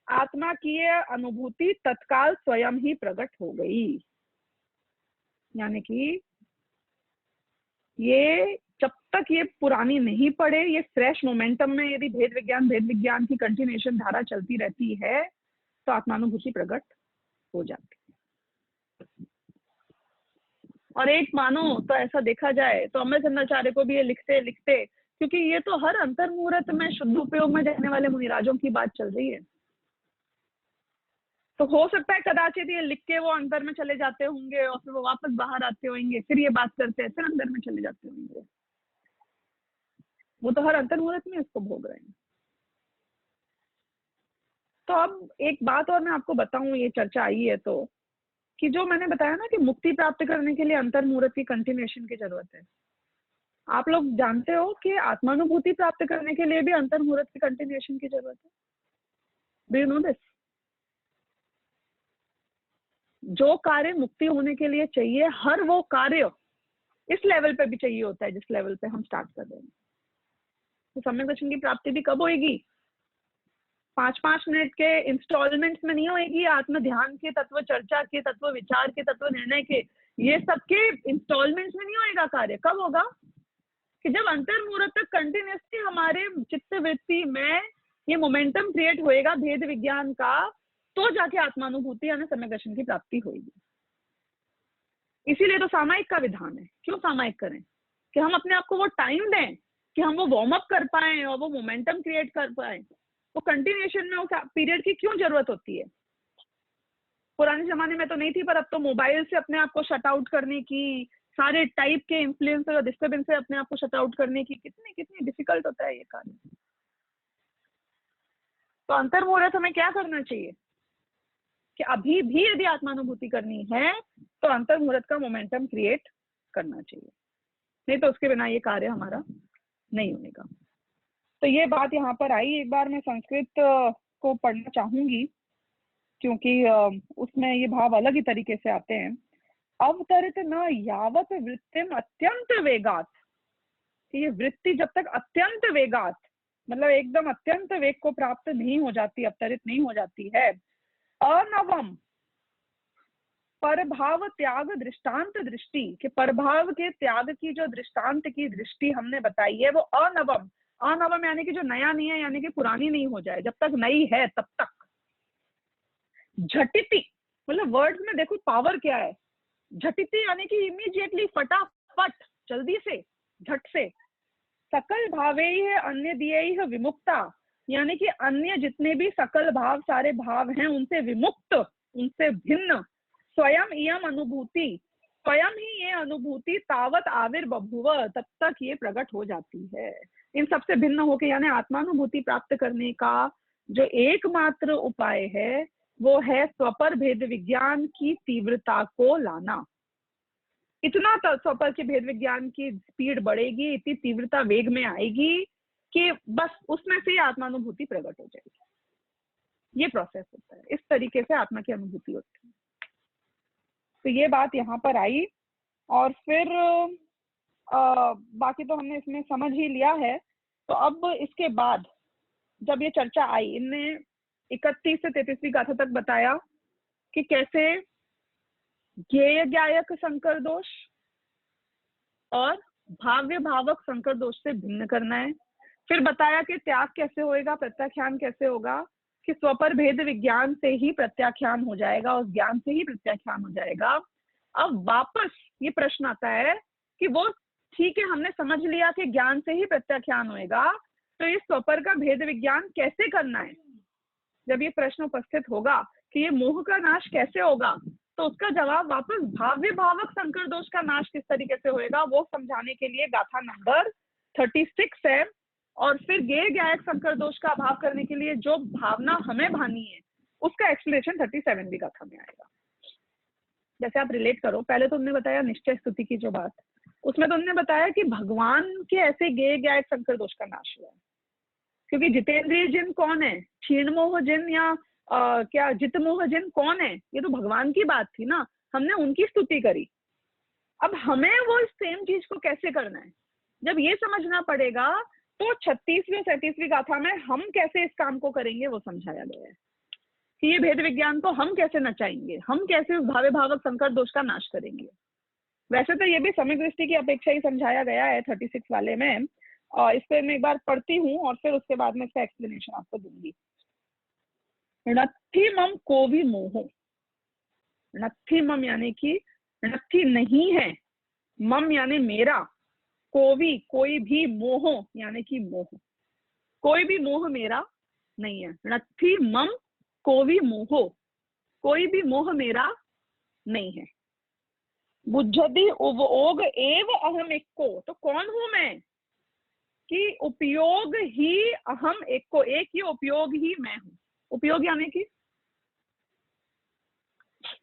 आत्मा की अनुभूति तत्काल स्वयं ही प्रकट हो गई। यानी कि ये जब तक ये पुरानी नहीं पड़े, ये फ्रेश मोमेंटम में यदि भेद विज्ञान की कंटिन्यूएशन धारा चलती रहती है, तो आत्मानुभूति प्रकट हो जाती है। और एक मानो तो ऐसा देखा जाए तो अमर चंद्राचार्य को भी ये लिखते लिखते, क्योंकि ये तो हर अंतर मुहूर्त में शुद्ध उपयोग में रहने वाले मुनिराजों की बात चल रही है, तो हो सकता है कदाचित ये लिख के वो अंदर में चले जाते होंगे और फिर वो वापस बाहर आते होंगे, फिर ये बात करते हैं, फिर अंदर में चले जाते होंगे। वो तो हर अंतर मुहूर्त में इसको भोग रहे हैं। तो अब एक बात और मैं आपको बताऊं, ये चर्चा आई है तो, कि जो मैंने बताया ना कि मुक्ति प्राप्त करने के लिए अंतर मुहूर्त की कंटिन्यूएशन की जरूरत है, आप लोग जानते हो कि आत्मानुभूति प्राप्त करने के लिए भी अंतर मुहूर्त की कंटिन्यूएशन की जरूरत है। Do you know this? जो कार्य मुक्ति होने के लिए चाहिए, हर वो कार्य इस लेवल पे भी चाहिए होता है जिस लेवल पे हम स्टार्ट कर रहे हैं। तो सम्यक दर्शन की प्राप्ति भी कब होएगी? 5-5 मिनट के इंस्टॉलमेंट्स में नहीं होएगी। आत्म ध्यान के, तत्व चर्चा के, तत्व विचार के, तत्व निर्णय के, ये सबके इंस्टॉलमेंट्स में नहीं होएगा कार्य। कब होगा? कि जब अंतर मुहूर्त तक कंटिन्यूसली हमारे चित्त वृत्ति में ये मोमेंटम क्रिएट होएगा भेद विज्ञान का, तो जाके आत्मानुभूति यानी सम्यक दर्शन की प्राप्ति होगी। इसीलिए तो सामायिक का विधान है। क्यों सामायिक करें? कि हम अपने आप को वो टाइम दें कि हम वो वार्म अप कर पाए और वो मोमेंटम क्रिएट कर पाए। वो कंटिन्यूएशन में वो पीरियड की क्यों जरूरत होती है? पुराने जमाने में तो नहीं थी, पर अब तो मोबाइल से अपने आप को शट आउट करने की, सारे टाइप के इन्फ्लुएंस और डिस्टर्बेंस से अपने आप को शट आउट करने की कितनी डिफिकल्ट होता है ये कार्य। तो अंतर मुहूर्त हमें क्या करना चाहिए कि अभी भी यदि आत्मानुभूति करनी है तो अंतर मुहूर्त का मोमेंटम क्रिएट करना चाहिए, नहीं तो उसके बिना ये कार्य हमारा नहीं होगा। तो ये बात यहाँ पर आई। एक बार मैं संस्कृत को पढ़ना चाहूंगी क्योंकि उसमें ये भाव अलग ही तरीके से आते हैं। अवतरित न यावत वृत्तिम अत्यंत वेगात, ये वृत्ति जब तक अत्यंत वेगात मतलब एकदम अत्यंत वेग को प्राप्त नहीं हो जाती, अवतरित नहीं हो जाती है, अनवम परभाव त्याग दृष्टांत दृष्टि, के परभाव के त्याग की जो दृष्टांत की दृष्टि हमने बताई है वो अनवम, अनवम यानी कि जो नया नहीं है, यानी कि पुरानी नहीं हो जाए, जब तक नई है तब तक। झटिति मतलब वर्ड्स में देखो पावर क्या है। झटिति यानी कि इमीडिएटली, फटाफट, जल्दी से, झट से। सकल भावे अन्य दिए विमुक्ता, यानी कि अन्य जितने भी सकल भाव, सारे भाव हैं उनसे विमुक्त, उनसे भिन्न। स्वयं इयम अनुभूति, स्वयं ही ये अनुभूति तावत आविर्बभुव, तब तक ये प्रकट हो जाती है। इन सबसे भिन्न होकर, यानी आत्मानुभूति प्राप्त करने का जो एकमात्र उपाय है वो है स्वपर भेद विज्ञान की तीव्रता को लाना। इतना स्वपर के भेद विज्ञान की स्पीड बढ़ेगी, इतनी तीव्रता वेग में आएगी कि बस उसमें से आत्मानुभूति प्रकट हो जाएगी। ये प्रोसेस होता है, इस तरीके से आत्मा की अनुभूति होती है। तो ये बात यहाँ पर आई। और फिर बाकी तो हमने इसमें समझ ही लिया है। तो अब इसके बाद जब ये चर्चा आई, इनने 31 से 33वीं गाथा तक बताया कि कैसे ज्ञेय ज्ञायक संकर दोष और भाव्य भावक संकर दोष से भिन्न करना है। फिर बताया कि त्याग कैसे होएगा, प्रत्याख्यान कैसे होगा, कि स्वपर भेद विज्ञान से ही प्रत्याख्यान हो जाएगा, उस ज्ञान से ही प्रत्याख्यान हो जाएगा। अब वापस ये प्रश्न आता है कि वो ठीक है, हमने समझ लिया कि ज्ञान से ही प्रत्याख्यान होएगा, तो इस स्वपर का भेद विज्ञान कैसे करना है। जब ये प्रश्न उपस्थित होगा कि ये मोह का नाश कैसे होगा, तो उसका जवाब वापस भाव्य भावक संकर दोष का नाश किस तरीके से होएगा वो समझाने के लिए गाथा नंबर 36 है। और फिर ज्ञेय ज्ञायक संकर दोष का अभाव करने के लिए जो भावना हमें भानी है उसका एक्सप्लेनेशन 37वीं गाथा में आएगा। जैसे आप रिलेट करो, पहले तो उन्होंने बताया निश्चय स्तुति की जो बात, उसमें तो उन्होंने बताया कि भगवान के ऐसे ज्ञेय ज्ञायक संकर दोष का नाश हुआ है, क्योंकि जितेंद्रिय जिन कौन है, क्षीण मोह जिन या क्या जित मोह जिन कौन है, ये तो भगवान की बात थी ना, हमने उनकी स्तुति करी। अब हमें वो सेम चीज को कैसे करना है, जब ये समझना पड़ेगा, तो 36वीं और 37वीं गाथा में हम कैसे इस काम को करेंगे वो समझाया गया है कि ये भेद विज्ञान को हम कैसे नचाएंगे, हम कैसे उस भावे भावक संकर दोष का नाश करेंगे। वैसे तो ये भी सम्यक दृष्टि की अपेक्षा ही समझाया गया है 36 वाले में। इस पर मैं एक बार पढ़ती हूँ और फिर उसके बाद में इसका एक्सप्लेनेशन आपको दूंगी। रत्थि मम को भी मोहो, नत्थी मम यानी कि नत्थी नहीं है, मम यानी मेरा, कोवी कोई भी, मोह यानी कि मोह, कोई भी मोह मेरा नहीं है। नत्थी मम कोवी मोहो, कोई भी मोह मेरा नहीं है। बुद्धि उपयोग एव अहम एको, तो कौन हूं मैं कि उपयोग ही अहम एको, एक ही उपयोग ही मैं हूं। उपयोग यानी कि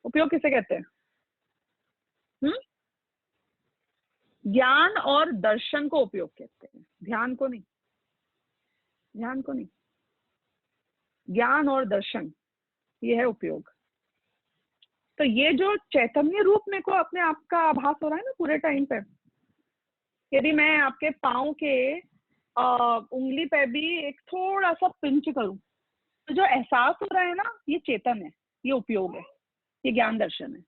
उपयोग किसे कहते हैं? ज्ञान और दर्शन को उपयोग कहते हैं, ध्यान को नहीं, ध्यान को नहीं, ज्ञान और दर्शन ये है उपयोग। तो ये जो चैतन्य रूप में को अपने आप का आभास हो रहा है ना पूरे टाइम पे, यदि मैं आपके पाँव के उंगली पे भी एक थोड़ा सा पिंच करूं, तो जो एहसास हो रहा है ना, ये चेतन है, ये उपयोग है, ये ज्ञान दर्शन है।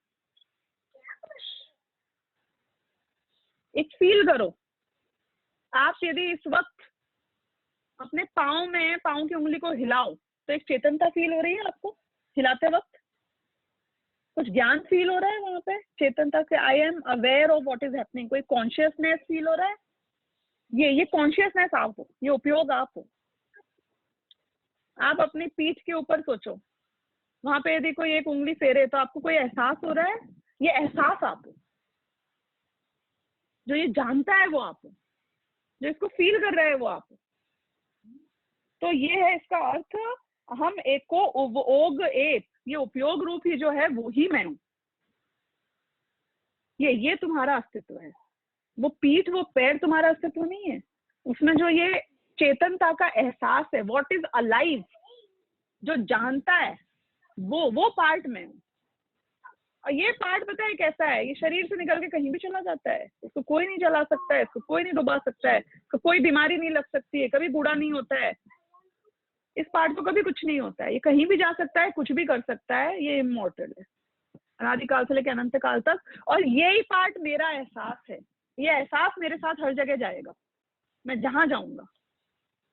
एक फील करो, आप यदि इस वक्त अपने पाँव में पाँव की उंगली को हिलाओ तो एक चेतनता फील हो रही है आपको हिलाते वक्त, कुछ ज्ञान फील हो रहा है वहां पे चेतनता से, I am aware of what is happening, कोई कॉन्शियसनेस फील हो रहा है, ये कॉन्शियसनेस आप हो, ये उपयोग आप हो। आप अपनी पीठ के ऊपर सोचो, वहां पे यदि कोई एक उंगली फेरे तो आपको कोई एहसास हो रहा है, ये एहसास आप हो, जो ये जानता है वो आप हो, जो इसको फील कर रहा है वो आप हो। तो ये है इसका अर्थ, हम एको उपयोग एक, ये उपयोग रूप ही जो है वो ही मैं हूं, ये तुम्हारा अस्तित्व है। वो पीठ वो पैर तुम्हारा अस्तित्व नहीं है, उसमें जो ये चेतनता का एहसास है, व्हाट इज अलाइव, जो जानता है, वो पार्ट में हूं। और ये पार्ट पता है कैसा है, ये शरीर से निकल के कहीं भी चला जाता है, इसको कोई नहीं जला सकता है, इसको कोई नहीं डुबा सकता है, इसको कोई बीमारी नहीं लग सकती है, कभी बूढ़ा नहीं होता है, इस पार्ट को कभी कुछ नहीं होता है, ये कहीं भी जा सकता है, कुछ भी कर सकता है, ये इमॉर्टल है अनादिकाल से लेकर अनंत काल तक। और यही पार्ट मेरा एहसास है, ये एहसास मेरे साथ हर जगह जाएगा, मैं जहां जाऊंगा।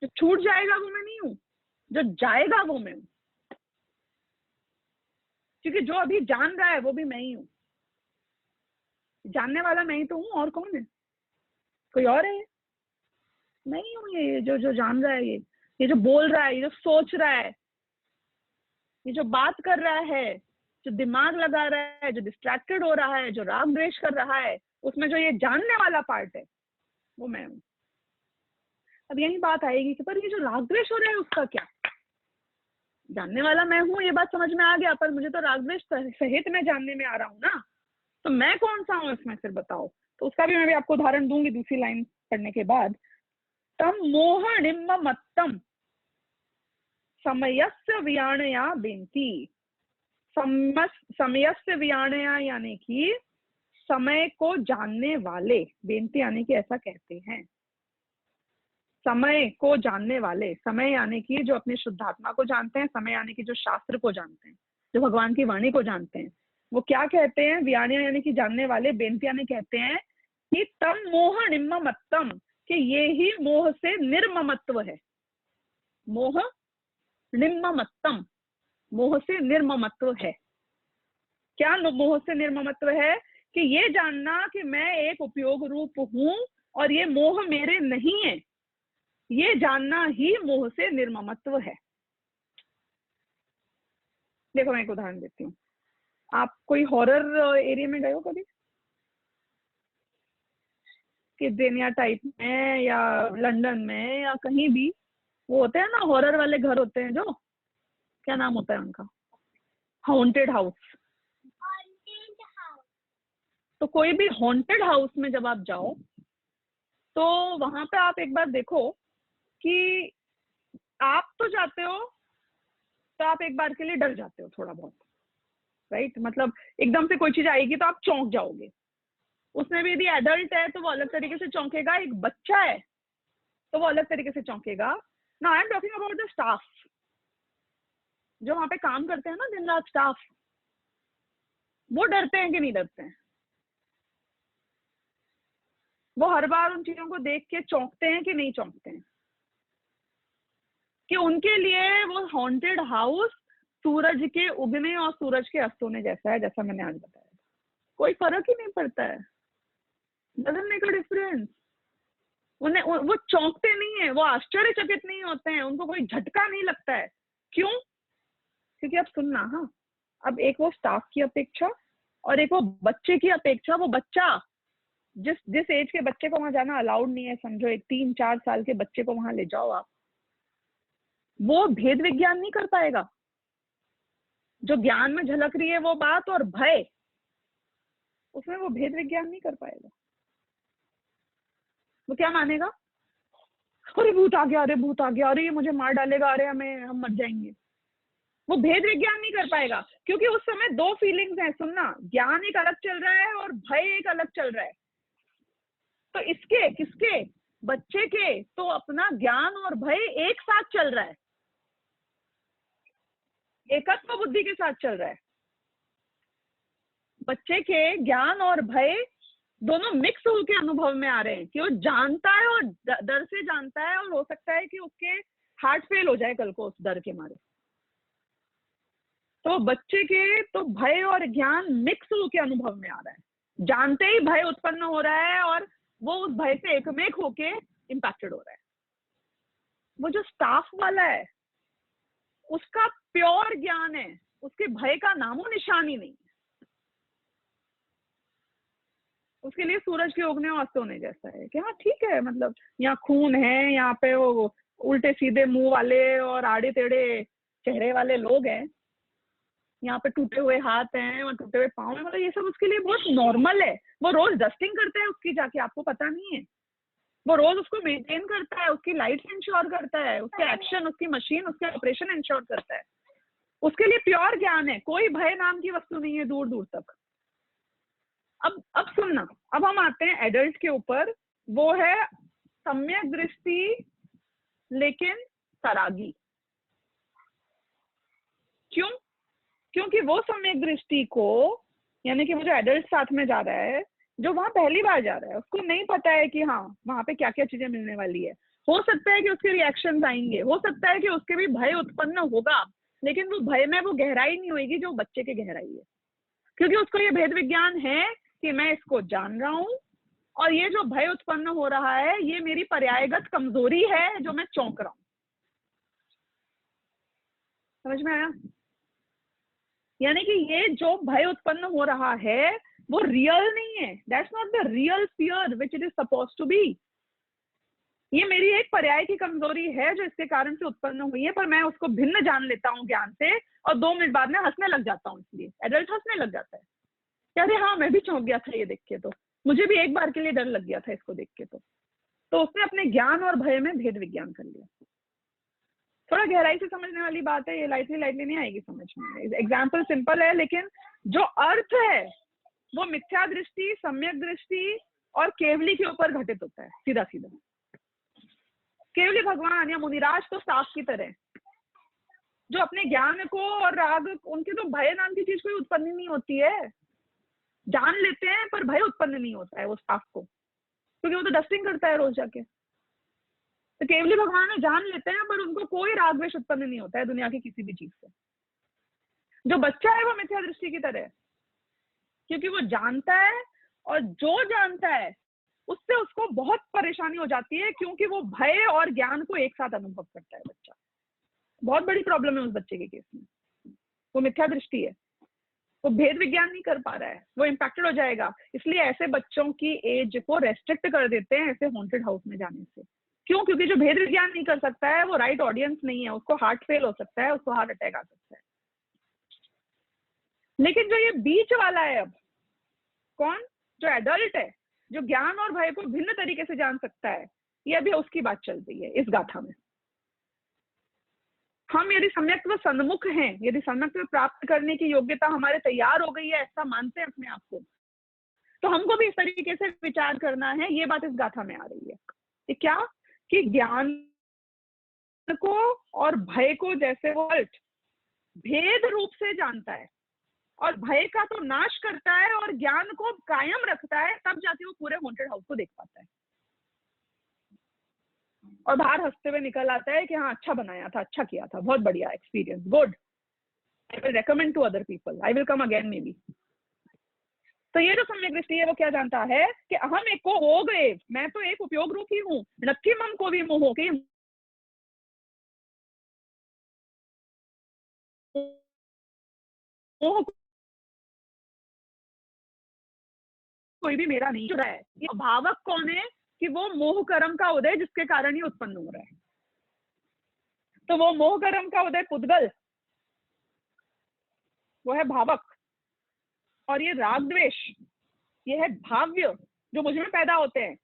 जो छूट जाएगा वो मैं नहीं हूं, जो जाएगा वो मैं हूं, क्योंकि जो अभी जान रहा है वो भी मैं ही हूं, जानने वाला मैं ही तो हूं, और कौन है, कोई और है? मैं ही हूं, ये जो जो जान रहा है, ये जो बोल रहा है, ये जो सोच रहा है, ये जो बात कर रहा है, जो दिमाग लगा रहा है, जो डिस्ट्रैक्टेड हो रहा है, जो राग द्वेष कर रहा है, उसमें जो ये जानने वाला पार्ट है वो मैं हूं। अब यही बात आएगी कि पर ये जो राग द्वेष हो रहा है उसका क्या, जानने वाला मैं हूं, ये बात समझ में आ गया, पर मुझे तो राग द्वेष सहित मैं जानने में आ रहा हूं ना, तो मैं कौन सा हूं इसमें, फिर बताओ। तो उसका भी मैं भी आपको उदाहरण दूंगी दूसरी लाइन पढ़ने के बाद। तम मोह निम्न मत्तम समयस्य वियाणया बेंती, समयस्य वियाणया यानी कि समय को जानने वाले, बेंती यानी कि ऐसा कहते हैं, समय को जानने वाले, समय यानी कि जो अपनी शुद्धात्मा को जानते हैं, समय यानी कि जो शास्त्र को जानते हैं, जो भगवान की वाणी को जानते हैं, वो क्या कहते हैं, वियाणिया यानी कि जानने वाले, बेंती यानी कहते हैं कि तम मोह निम्न मत्तम, कि ये ही मोह से निर्ममत्व है, मोह निम्ममत्तम, मोह से निर्ममत्व है। क्या मोह से निर्ममत्व है? कि ये जानना कि मैं एक उपयोग रूप हूं और ये मोह मेरे नहीं है, ये जानना ही मोह से निर्ममत्व है। देखो मैं एक उदाहरण देती हूँ, आप कोई हॉरर एरिया में गए हो कभी, किड्स टाइप में या लंदन में या कहीं भी, वो होते हैं ना हॉरर वाले घर होते हैं, जो क्या नाम होता है उनका, हॉन्टेड हाउस। तो कोई भी हॉन्टेड हाउस में जब आप जाओ तो वहां पे आप एक बार देखो कि आप तो जाते हो तो आप एक बार के लिए डर जाते हो थोड़ा बहुत, राइट, मतलब एकदम से कोई चीज आएगी तो आप चौंक जाओगे, उसमें भी यदि एडल्ट है तो वो अलग तरीके से चौंकेगा, एक बच्चा है तो वो अलग तरीके से चौंकेगा ना। I am talking about the staff, जो वहां पे काम करते हैं ना दिन रात स्टाफ, वो डरते हैं कि नहीं डरते हैं? वो हर बार उन चीजों को देख के चौंकते हैं कि नहीं चौंकते हैं? कि उनके लिए वो हॉन्टेड हाउस सूरज के उगने और सूरज के अस्त होने जैसा है, जैसा मैंने आज बताया। कोई फर्क ही नहीं पड़ता है, डजंट मेक अ डिफरेंस। उन्हें वो चौंकते नहीं है, वो आश्चर्यचकित नहीं होते हैं, उनको कोई झटका नहीं लगता है। क्यों? क्योंकि अब सुनना, हाँ, अब एक वो स्टाफ की अपेक्षा और एक वो बच्चे की अपेक्षा। वो बच्चा, जिस एज के बच्चे को वहां जाना अलाउड नहीं है, समझो एक 3-4 साल के बच्चे को वहां ले जाओ आप, वो भेद विज्ञान नहीं कर पाएगा। जो ज्ञान में झलक रही है वो बात और भय, उसमें वो भेद विज्ञान नहीं कर पाएगा। वो क्या मानेगा? अरे भूत आ गया, अरे भूत आ गया, अरे ये मुझे मार डालेगा, अरे हम मर जाएंगे। वो भेद विज्ञान नहीं कर पाएगा, क्योंकि उस समय दो फीलिंग्स हैं। सुनना, ज्ञान एक अलग चल रहा है और भय एक अलग चल रहा है। तो इसके, किसके? बच्चे के। तो अपना ज्ञान और भय एक साथ चल रहा है, एकत्व बुद्धि के साथ चल रहा है। बच्चे के ज्ञान और भय दोनों मिक्स होकर अनुभव में आ रहे हैं कि वो जानता है और डर से जानता है, और हो सकता है कि उसके हार्ट फेल हो जाए कल को उस डर के मारे। तो बच्चे के तो भय और ज्ञान मिक्स होकर अनुभव में आ रहा है। जानते ही भय उत्पन्न हो रहा है और वो उस भय से एकमेक होके इंपैक्टेड हो रहा है। वो जो स्टाफ वाला है उसका प्योर ज्ञान है, उसके भय का नामो निशान ही नहीं। उसके लिए सूरज के उगने और अस्त होने जैसा है कि हाँ ठीक है, मतलब यहाँ खून है, यहाँ पे वो उल्टे सीधे मुंह वाले और आड़े टेढ़े चेहरे वाले लोग हैं, यहाँ पे टूटे हुए हाथ हैं और टूटे हुए पाँव हैं, मतलब ये सब उसके लिए बहुत नॉर्मल है। वो रोज डस्टिंग करता है उसकी जाके, आपको पता नहीं है। वो रोज उसको मेंटेन करता है, उसकी लाइट्स इंश्योर करता है, उसके एक्शन, उसकी मशीन, उसके ऑपरेशन इंश्योर करता है। उसके लिए प्योर ज्ञान है, कोई भय नाम की वस्तु नहीं है दूर दूर तक। अब सुनना, अब हम आते हैं एडल्ट के ऊपर। वो है सम्यक दृष्टि लेकिन सरागी। क्यों? क्योंकि वो सम्यक दृष्टि को, यानी कि वो जो एडल्ट साथ में जा रहा है, जो वहां पहली बार जा रहा है, उसको नहीं पता है कि हाँ वहां पे क्या क्या चीजें मिलने वाली है। हो सकता है कि उसके रिएक्शंस आएंगे, हो सकता है कि उसके भी भय उत्पन्न होगा, लेकिन वो भय में वो गहराई नहीं होगी जो बच्चे की गहराई है। क्योंकि उसको ये भेद विज्ञान है कि मैं इसको जान रहा हूं और ये जो भय उत्पन्न हो रहा है ये मेरी पर्यायगत कमजोरी है जो मैं चौंक रहा हूं। समझ में आया? यानी कि ये जो भय उत्पन्न हो रहा है वो रियल नहीं है। That's not the real fear which it is suppose to be. ये मेरी एक पर्याय की कमजोरी है जो इसके कारण से उत्पन्न हुई है, पर मैं उसको भिन्न जान लेता हूँ ज्ञान से और 2 मिनट बाद में हंसने लग जाता हूँ। इसलिए एडल्ट हंसने लग जाता है, अरे हाँ मैं भी चौंक गया था ये देख के, तो मुझे भी एक बार के लिए डर लग गया था इसको देख के। तो उसने अपने ज्ञान और भय में भेद विज्ञान कर लिया। थोड़ा गहराई से समझने वाली बात है ये, लाइटली नहीं आएगी समझ में। एग्जाम्पल सिंपल है, लेकिन जो अर्थ है वो मिथ्या दृष्टि, सम्यक दृष्टि और केवली के ऊपर घटित होता है सीधा सीधा। केवली भगवान या मुनिराज तो साफ की तरह, जो अपने ज्ञान को और राग, उनके तो भय नाम की चीज कोई उत्पन्न नहीं होती है। जान लेते हैं पर भय उत्पन्न नहीं होता है वो स्टाफ को, क्योंकि वो तो डस्टिंग करता है रोज जाके। तो केवली भगवान है, जान लेते हैं पर उनको कोई राग द्वेष उत्पन्न नहीं होता है दुनिया की किसी भी चीज से। जो बच्चा है वो मिथ्या दृष्टि की तरह है, क्योंकि वो जानता है और जो जानता है उससे उसको बहुत परेशानी हो जाती है, क्योंकि वो भय और ज्ञान को एक साथ अनुभव करता है बच्चा। बहुत बड़ी प्रॉब्लम है उस बच्चे के केस में। वो मिथ्या दृष्टि है, वो भेद विज्ञान नहीं कर पा रहा है, वो इम्पैक्टेड हो जाएगा। इसलिए ऐसे बच्चों की एज को रेस्ट्रिक्ट कर देते हैं ऐसे हॉन्टेड हाउस में जाने से। क्यों? क्योंकि जो भेद विज्ञान नहीं कर सकता है वो राइट ऑडियंस नहीं है, उसको हार्ट फेल हो सकता है, उसको हार्ट अटैक आ सकता है। लेकिन जो ये बीच वाला है, अब कौन? जो एडल्ट है, जो ज्ञान और भय को भिन्न तरीके से जान सकता है, ये अभी उसकी बात चल रही है इस गाथा में। हम यदि सम्यक्त्व सन्मुख हैं, यदि सम्यक्त्व प्राप्त करने की योग्यता हमारे तैयार हो गई है, ऐसा मानते हैं अपने आप को, तो हमको भी इस तरीके से विचार करना है। ये बात इस गाथा में आ रही है कि क्या, कि ज्ञान को और भय को जैसे वो भेद रूप से जानता है और भय का तो नाश करता है और ज्ञान को कायम रखता है, तब जाके वो पूरे हॉन्टेड हाउस को देख पाता है और बाहर हंसते हुए निकल आता है कि हाँ अच्छा बनाया था, अच्छा किया था, बहुत बढ़िया experience, good. I will recommend to other people, I will come again maybe. तो ये जो सम्यक दृष्टि है वो क्या जानता है कि अहम एक को हो गए, मैं तो एक उपयोग रूप ही हूँ, नक्की मम को भी मोह के मोह कोई भी मेरा नहीं जुड़ा है। ये भावक कौन है कि वो मोह कर्म का उदय जिसके कारण ही उत्पन्न हो रहा है। तो वो मोह कर्म का उदय पुद्गल, वो है भावक, और ये राग द्वेष ये है भाव्य जो मुझ में पैदा होते हैं,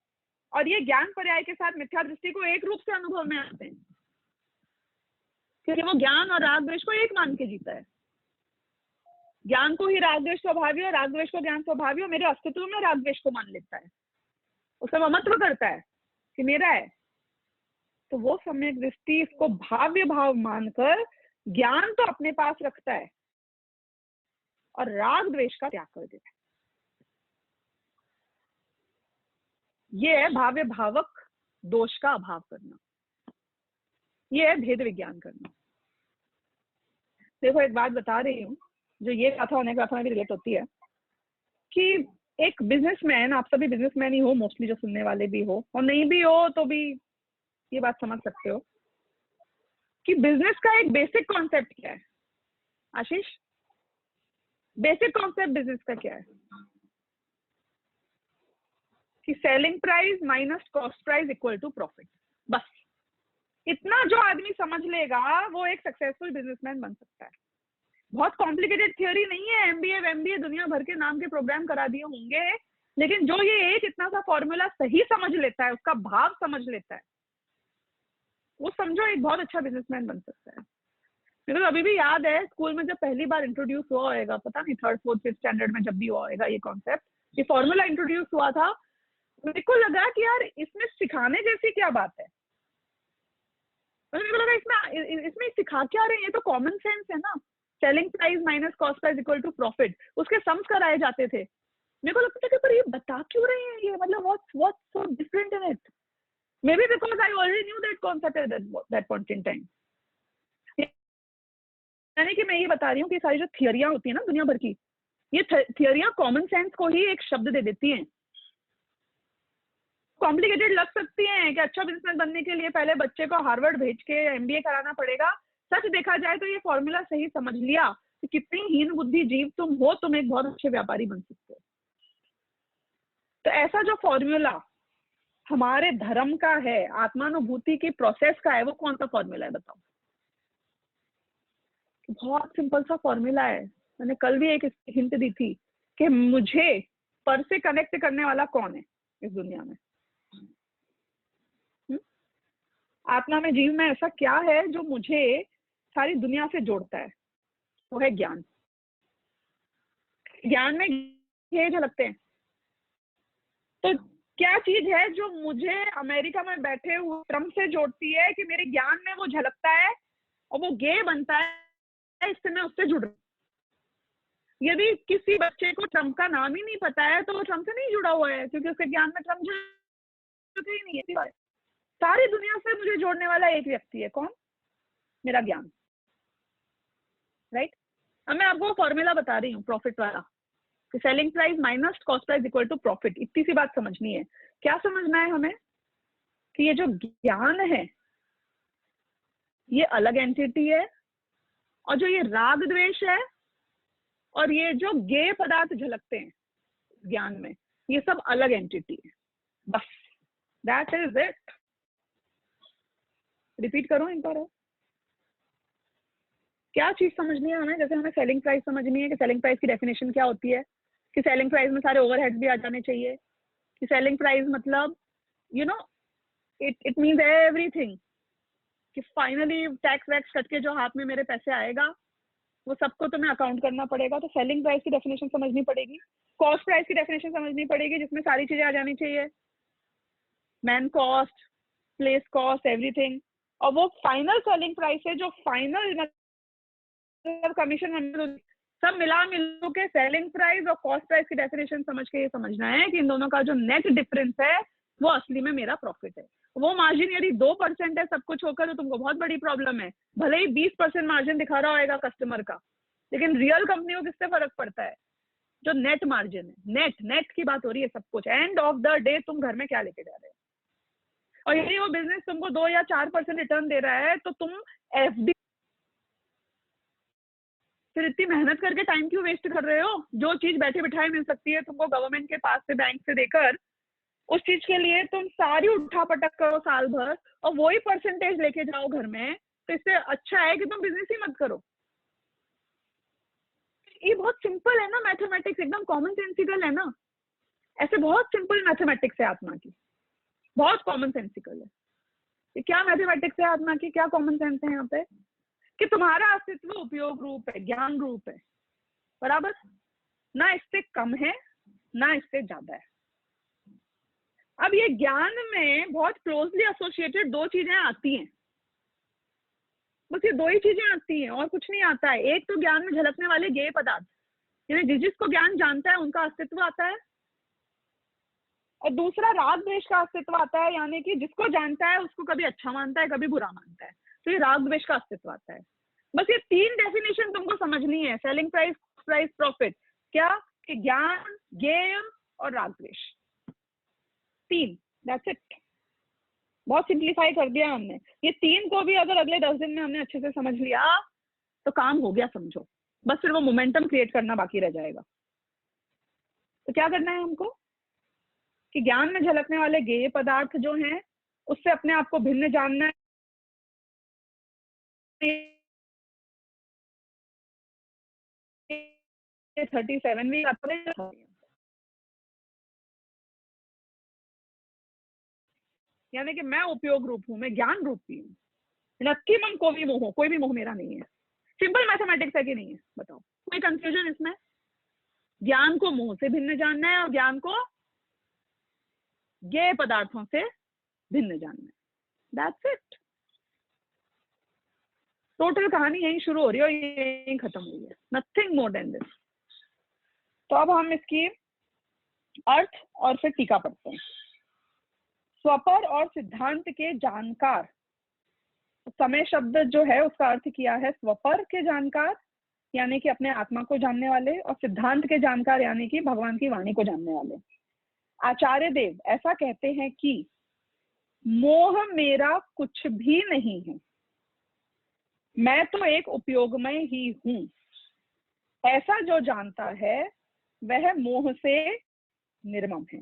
और ये ज्ञान पर्याय के साथ मिथ्या दृष्टि को एक रूप से अनुभव में आते हैं, क्योंकि वो ज्ञान और राग द्वेष को एक मान के जीता है। ज्ञान को ही राग द्वेष स्वभावी और राग द्वेष को ज्ञान स्वभावी, और मेरे अस्तित्व में राग द्वेष को मान लेता है, उसका ममत्व करता है कि मेरा है। तो वो सम्यक दृष्टि इसको भाव्य भाव मानकर ज्ञान तो अपने पास रखता है और राग द्वेष का त्याग कर देता है। ये है भाव्य भावक दोष का अभाव करना, ये है भेद विज्ञान करना। देखो एक बात बता रही हूँ जो ये कथा होने का भी रिलेट होती है कि एक बिजनेसमैन, आप सभी बिजनेसमैन ही हो मोस्टली, जो सुनने वाले भी हो और नहीं भी हो तो भी ये बात समझ सकते हो कि बिजनेस का एक बेसिक कॉन्सेप्ट क्या है। आशीष, बेसिक कॉन्सेप्ट बिजनेस का क्या है? कि selling price minus cost price equal to profit. बस इतना जो आदमी समझ लेगा वो एक सक्सेसफुल बिजनेसमैन बन सकता है। बहुत कॉम्प्लिकेटेड थियोरी नहीं है, एमबीए दुनिया भर के नाम के प्रोग्राम करा दिए होंगे, लेकिन जो ये एक इतना सा फॉर्मूला सही समझ लेता है, उसका भाव समझ लेता है, वो समझो एक बहुत अच्छा बिजनेसमैन बन सकता है। मेरे को अभी भी याद है स्कूल में जब पहली बार इंट्रोड्यूस हुआ होगा, पता नहीं 3rd 4th 5th स्टैंडर्ड में जब भी हुआ होगा ये कॉन्सेप्ट, ये फॉर्मूला इंट्रोड्यूस हुआ था, मेरे को लगा कि यार इसमें सिखाने जैसी क्या बात है। मेरे को लगा इसमें सिखा क्या रहे हैं, ये तो कॉमन सेंस है ना। Selling price minus cost price equal to profit, उसके सम्स कराए जाते थे। मेरे को लगता था कि पर ये बता क्यों रहे हैं ये, मतलब what's so different in it. May be because I already knew that concept at that point in time. यानी कि मैं ये बता रही हूँ कि सारी जो थियरियां होती है ना दुनिया भर की, ये थियरियां कॉमन सेंस को ही एक शब्द दे देती हैं। कॉम्प्लिकेटेड लग सकती हैं कि अच्छा बिजनेसमैन बनने के लिए पहले बच्चे को हार्वर्ड भेज के एमबीए कराना पड़ेगा। सच देखा जाए तो ये फॉर्मूला सही समझ लिया कि कितनी हीन बुद्धि जीव तुम हो, तुम एक बहुत अच्छे व्यापारी बन सकते हो। तो ऐसा जो फॉर्मूला हमारे धर्म का है, आत्मानुभूति की प्रोसेस का है, वो कौन सा फॉर्मूला है बताओ? बहुत सिंपल सा फॉर्मूला है। मैंने कल भी एक हिंट दी थी कि मुझे पर से कनेक्ट करने वाला कौन है इस दुनिया में। आत्मा में, जीव में ऐसा क्या है जो मुझे सारी दुनिया से जोड़ता है? वो है ज्ञान। ज्ञान में ये झलकते हैं। तो क्या चीज है जो मुझे अमेरिका में बैठे हुए ट्रम्प से जोड़ती है कि मेरे ज्ञान में वो झलकता है और वो गे बनता है, इससे मैं उससे जुड़ रहा हूँ। यदि किसी बच्चे को ट्रम्प का नाम ही नहीं पता है तो वो ट्रम्प से नहीं जुड़ा हुआ है, क्योंकि उसके ज्ञान में ट्रम्प झलकता ही नहीं है। सारी दुनिया से मुझे जोड़ने वाला एक व्यक्ति है, कौन? मेरा ज्ञान। राइट। अब मैं आपको फॉर्मूला बता रही हूँ प्रॉफिट वाला, कि selling price minus cost price equal to profit. इतनी सी बात समझनी है। क्या समझना है हमें? कि ये जो ज्ञान है ये अलग एंटिटी है, और जो ये राग द्वेष है और ये जो गे पदार्थ झलकते हैं ज्ञान में, ये सब अलग एंटिटी है। बस दैट इज इट। रिपीट करो एक बार। क्या चीज समझनी है हमें? जैसे हमें सेलिंग प्राइस समझनी है कि सेलिंग प्राइस की डेफिनेशन क्या होती है, कि सेलिंग प्राइस में सारे ओवरहेड्स भी आ जाने चाहिए, कि सेलिंग प्राइस मतलब you know it means everything, कि फाइनली टैक्स वैक्स कट के जो हाथ में मेरे पैसे आएगा वो सबको तुम्हें अकाउंट करना पड़ेगा। तो सेलिंग प्राइस की डेफिनेशन समझनी पड़ेगी। कॉस्ट प्राइस की डेफिनेशन समझनी पड़ेगी, जिसमें सारी चीजें आ जानी चाहिए, man cost, place cost, everything. और वो फाइनल सेलिंग प्राइस है जो फाइनल कमीशन सब मिला मिलू के सेलिंग प्राइस और कॉस्ट प्राइस की डेफिनेशन समझ के ये समझना है कि इन दोनों का जो नेट डिफरेंस है वो असली में मेरा प्रॉफिट है। वो मार्जिन यदि 2% है सब कुछ होकर तो तुमको बहुत बड़ी प्रॉब्लम है। भले ही 20% मार्जिन दिखा रहा होगा कस्टमर का, लेकिन रियल कंपनी को किससे फर्क पड़ता है? जो नेट मार्जिन है, नेट नेट की बात हो रही है सब कुछ। एंड ऑफ द डे तुम घर में क्या लेके जा रहे हो, और यदि वो बिजनेस तुमको 2 या 4% रिटर्न दे रहा है तो तुम एफडी फिर इतनी मेहनत करके टाइम क्यों वेस्ट कर रहे हो? जो चीज बैठे बिठाए मिल सकती है तुमको गवर्नमेंट के पास से, बैंक से देकर, उस चीज के लिए तुम सारी उठा पटक करो साल भर और वही परसेंटेज लेके जाओ घर में, तो इससे अच्छा है कि तुम बिजनेस ही मत करो। ये बहुत सिंपल है ना मैथमेटिक्स, एकदम कॉमन सेंसिकल है ना। ऐसे बहुत सिंपल मैथमेटिक्स है आत्मा की, बहुत कॉमन सेंसिकल है। ये क्या मैथमेटिक्स है आत्मा की, क्या कॉमन सेंस है यहाँ पे? कि तुम्हारा अस्तित्व उपयोग रूप है, ज्ञान रूप है, बराबर? ना इससे कम है ना इससे ज्यादा है। अब ये ज्ञान में बहुत क्लोजली एसोसिएटेड दो चीजें आती हैं, बस ये दो ही चीजें आती हैं और कुछ नहीं आता है। एक तो ज्ञान में झलकने वाले ज्ञेय पदार्थ, यानी जिसको ज्ञान जानता है उनका अस्तित्व आता है, और दूसरा राग द्वेष का अस्तित्व आता है, यानी कि जिसको जानता है उसको कभी अच्छा मानता है कभी बुरा मानता है, तो ये राग द्वेष का अस्तित्व आता है। बस ये 3 डेफिनेशन तुमको समझनी है, सेलिंग प्राइस, प्राइस, प्रॉफिट। क्या? कि ज्ञान, ज्ञेय और राग द्वेष, 3, दैट्स इट। बहुत सिंप्लीफाई कर दिया हमने। ये 3 को भी अगर अगले 10 दिन में हमने अच्छे से समझ लिया तो काम हो गया समझो। बस फिर वो मोमेंटम क्रिएट करना बाकी रह जाएगा। तो क्या करना है हमको? कि ज्ञान में झलकने वाले ज्ञेय पदार्थ जो हैं उससे अपने आप को भिन्न जानना है। 37 वीक यानी कि मैं उपयोग रूप हूं, मैं ज्ञान रूपी हूँ। नक्की मन को भी मोह, कोई भी मोह मेरा नहीं है। सिंपल मैथमेटिक्स है कि नहीं है? बताओ, कोई कंफ्यूजन इसमें? ज्ञान को मोह से भिन्न जानना है और ज्ञान को ज्ञेय पदार्थों से भिन्न जानना है, दैट्स इट। टोटल कहानी यहीं शुरू हो रही है और यहीं खत्म हुई है, नथिंग मोर देन दिस। तो अब हम इसकी अर्थ और फिर टीका पढ़ते हैं। स्वपर और सिद्धांत के जानकार, समय शब्द जो है उसका अर्थ किया है स्वपर के जानकार यानी कि अपने आत्मा को जानने वाले, और सिद्धांत के जानकार यानी कि भगवान की वाणी को जानने वाले। आचार्य देव ऐसा कहते हैं कि मोह मेरा कुछ भी नहीं है, मैं तो एक उपयोगमय ही हूं। ऐसा जो जानता है वह मोह से निर्मम है।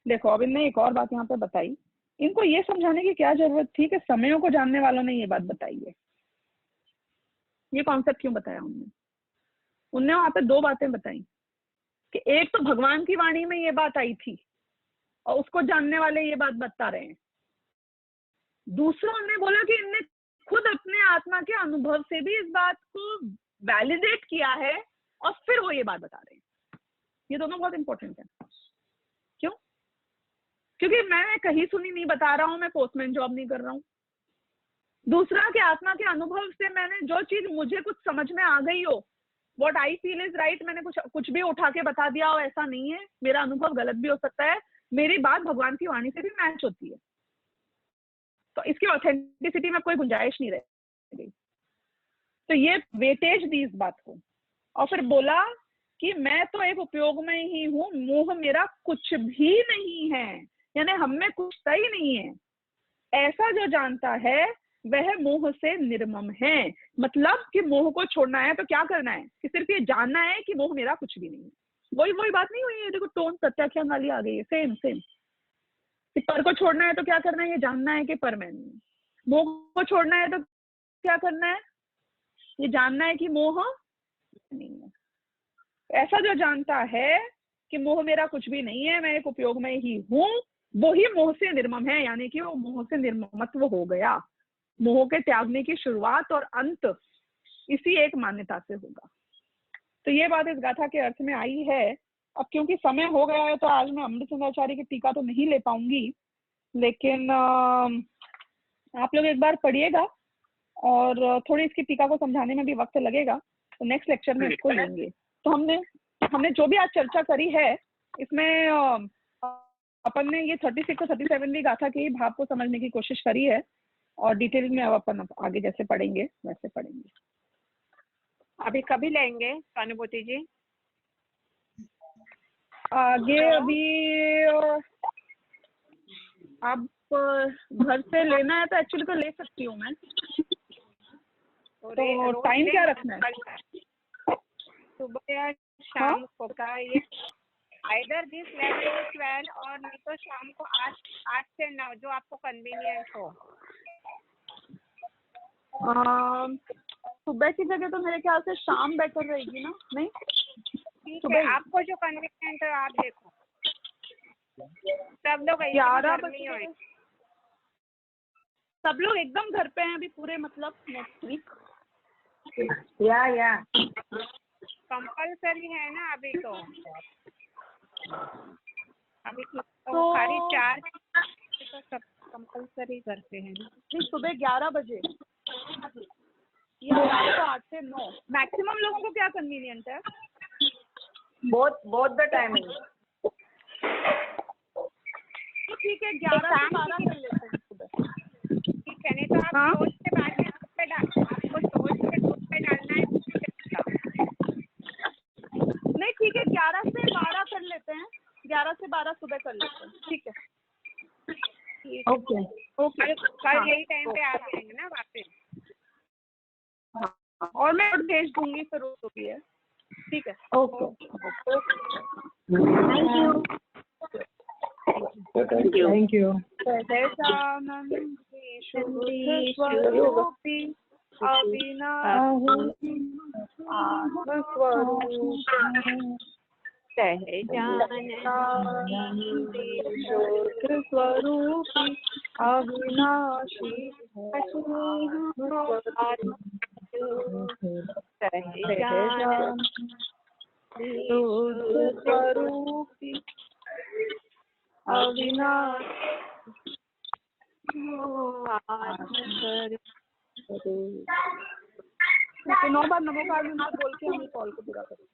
देखो, अब इनने एक और बात यहाँ पे बताई। इनको ये समझाने की क्या जरूरत थी कि समयों को जानने वालों ने ये बात बताई है? ये कॉन्सेप्ट क्यों बताया उनने? उनने वहां पे 2 बातें बताई कि एक तो भगवान की वाणी में ये बात आई थी और उसको जानने वाले ये बात बता रहे हैं। दूसरा, उन्होंने बोला कि इनने खुद अपने आत्मा के अनुभव से भी इस बात को वैलिडेट किया है और फिर वो ये बात बता रहे हैं। ये दोनों बहुत इंपॉर्टेंट है। क्यों? क्योंकि मैं कहीं सुनी नहीं बता रहा हूं, मैं पोस्टमैन जॉब नहीं कर रहा हूं। दूसरा, कि आत्मा के अनुभव से मैंने जो चीज मुझे कुछ समझ में आ गई हो, what I feel is right, मैंने कुछ भी उठा के बता दिया हो, ऐसा नहीं है। मेरा अनुभव गलत भी हो सकता है, मेरी बात भगवान की वाणी से भी मैच होती है, तो इसकी ऑथेंटिसिटी में कोई गुंजाइश नहीं रही। तो ये वेटेज दी इस बात को, और फिर बोला कि मैं तो एक उपयोग में ही हूं, मोह मेरा कुछ भी नहीं है, यानी हम में कुछ सही नहीं है। ऐसा जो जानता है वह मोह से निर्मम है। मतलब कि मोह को छोड़ना है तो क्या करना है? कि सिर्फ ये जानना है कि मोह मेरा कुछ भी नहीं है। वही बात नहीं हुई है? देखो, टोन प्रत्याख्यान वाली आ गई है, सेम सेम। पर को छोड़ना है तो क्या करना है? ये जानना है कि पर मैं नहीं। मोह को छोड़ना है तो क्या करना है? ये जानना है कि मोह नहीं है। ऐसा जो जानता है कि मोह मेरा कुछ भी नहीं है, मैं एक उपयोग में ही हूं, वो ही मोह से निर्मम है, यानी कि वो मोह से निर्ममत्व हो गया। मोह के त्यागने की शुरुआत और अंत इसी एक मान्यता से होगा। तो ये बात इस गाथा के अर्थ में आई है। अब क्योंकि समय हो गया है तो आज मैं अमृतचंद्राचार्य की टीका तो नहीं ले पाऊंगी, लेकिन आप लोग एक बार पढ़िएगा और थोड़ी इसकी टीका को समझाने में भी वक्त लगेगा, तो नेक्स्ट लेक्चर में इसको लेंगे। तो हमने जो भी आज चर्चा करी है इसमें अपन ने ये 36 और 37वीं गाथा के भाव को समझने की कोशिश करी है, और डिटेल में अब अपन आगे जैसे पढ़ेंगे वैसे पढ़ेंगे। अभी कभी लेंगे स्वानुभूति जी? आगे अभी आप घर से लेना है तो एक्चुअली तो ले सकती हूँ मैं। तो टाइम क्या रखना है? सुबह या शाम को का ये आइदर दिस 11 to 12 और नहीं तो शाम को 8 से 9, जो आपको कन्वीनियंट हो। सुबह की जगह तो मेरे ख्याल से शाम बेटर रहेगी ना? नहीं, ठीक है, आपको जो कन्वीनियंट है आप देखो। सब लोग 11 बजे, सब लोग एकदम घर पे हैं अभी पूरे, मतलब नेक्स्ट वीक? या कंपल्सरी है ना अभी तो खाली 4 तो सब कंपल्सरी करते हैं। नहीं, सुबह 11 बजे या 8 से 9 मैक्सिमम लोगों को क्या कन्वीनियंट है? Both the timing. तो ठीक है, 11 से 12 कर लेते हैं सुबह। ठीक है, नहीं तो आप सोच के बाद में दूध पे आपको सोच के दूध पे डालना है। नहीं ठीक है, 11 से 12 कर लेते हैं, 11 से 12 सुबह कर लेते हैं। ठीक है, ओके ओके, कल यही टाइम पे आ जाएंगे ना वापस। और मैं भेज दूंगी फिर वो भी है। ठीक है, ओके, थैंक यू। स्वरूपी अविनाशी स्वरूपी अविनाशी स्वरूपी अविनाशी। 9 बार नमो कालिंदी बोल के हम कॉल को पूरा करें।